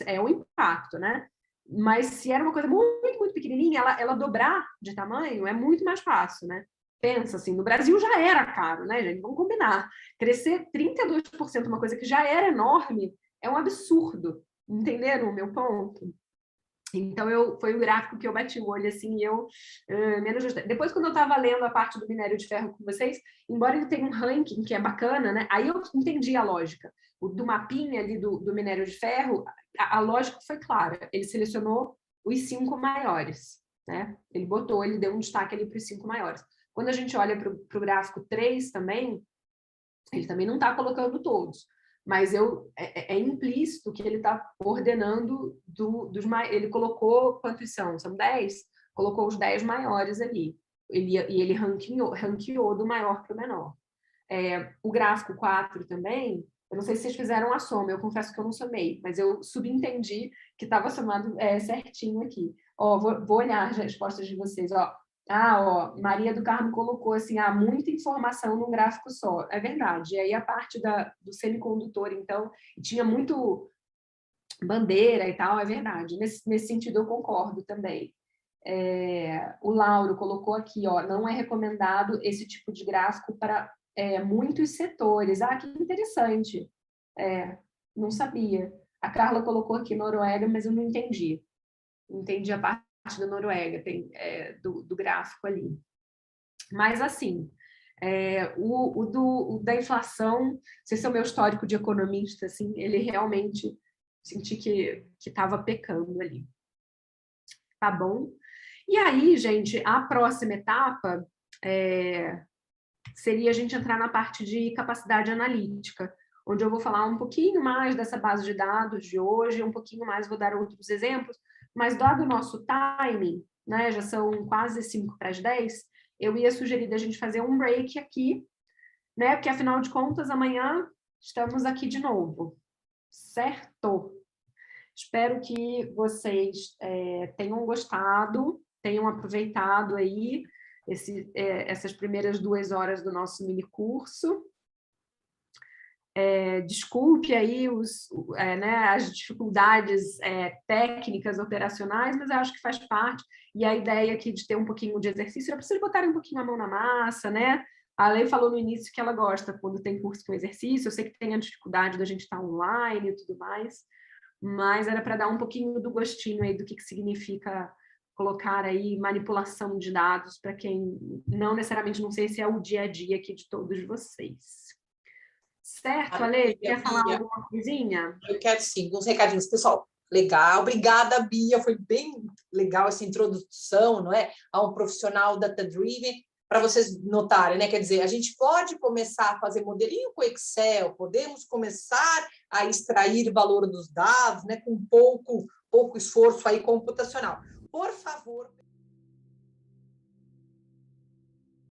[SPEAKER 1] é um impacto, né? Mas se era uma coisa muito, muito pequenininha, ela dobrar de tamanho é muito mais fácil, né? Pensa assim, no Brasil já era caro, né, gente? Vamos combinar. Crescer 32%, uma coisa que já era enorme, é um absurdo. Entenderam o meu ponto? Então, foi o gráfico que eu bati o olho, assim, e eu menos gostei. Depois, quando eu estava lendo a parte do minério de ferro com vocês, embora ele tenha um ranking que é bacana, né? Aí eu entendi a lógica. O do mapinha ali do minério de ferro, a lógica foi clara. Ele selecionou os 5 maiores, né? Ele deu um destaque ali para os 5 maiores. Quando a gente olha para o gráfico 3 também, ele também não está colocando todos. Mas é implícito que ele está ordenando ele colocou quantos são? São 10? Colocou os 10 maiores ali. E ele ranqueou do maior para o menor. O gráfico 4 também, eu não sei se vocês fizeram a soma, eu confesso que eu não somei, mas eu subentendi que estava somado certinho aqui. Ó, vou olhar as respostas de vocês. Ó, Maria do Carmo colocou assim, muita informação num gráfico só. É verdade. E aí a parte do semicondutor, então, tinha muito bandeira e tal, é verdade. Nesse sentido, eu concordo também. O Lauro colocou aqui, ó, não é recomendado esse tipo de gráfico para muitos setores. Que interessante. Não sabia. A Carla colocou aqui Noruega, mas eu não entendi. Não entendi a parte da Noruega, do gráfico ali. Mas, assim, o da inflação, se esse é o meu histórico de economista, assim, ele realmente senti que estava pecando ali. Tá bom? E aí, gente, a próxima etapa seria a gente entrar na parte de capacidade analítica, onde eu vou falar um pouquinho mais dessa base de dados de hoje, um pouquinho mais, vou dar outros exemplos, mas dado o nosso timing, né, já são quase 5 para as 10, eu ia sugerir da gente fazer um break aqui, né, porque afinal de contas, amanhã estamos aqui de novo, certo? Espero que vocês tenham gostado, tenham aproveitado aí essas primeiras 2 horas do nosso mini curso. Desculpe aí as dificuldades técnicas, operacionais, mas eu acho que faz parte. E a ideia aqui de ter um pouquinho de exercício, eu preciso botar um pouquinho a mão na massa, né? A Lei falou no início que ela gosta quando tem curso com exercício. Eu sei que tem a dificuldade da gente estar online e tudo mais, mas era para dar um pouquinho do gostinho aí do que significa colocar aí manipulação de dados para quem não necessariamente, não sei se é o dia a dia aqui de todos vocês. Certo, Ale? Quer falar alguma coisinha?
[SPEAKER 2] Eu quero sim, uns recadinhos. Pessoal, legal. Obrigada, Bia. Foi bem legal essa introdução, não é? A um profissional data-driven, para vocês notarem, né? Quer dizer, a gente pode começar a fazer modelinho com Excel, podemos começar a extrair valor dos dados, né? Com pouco esforço aí computacional. Por favor...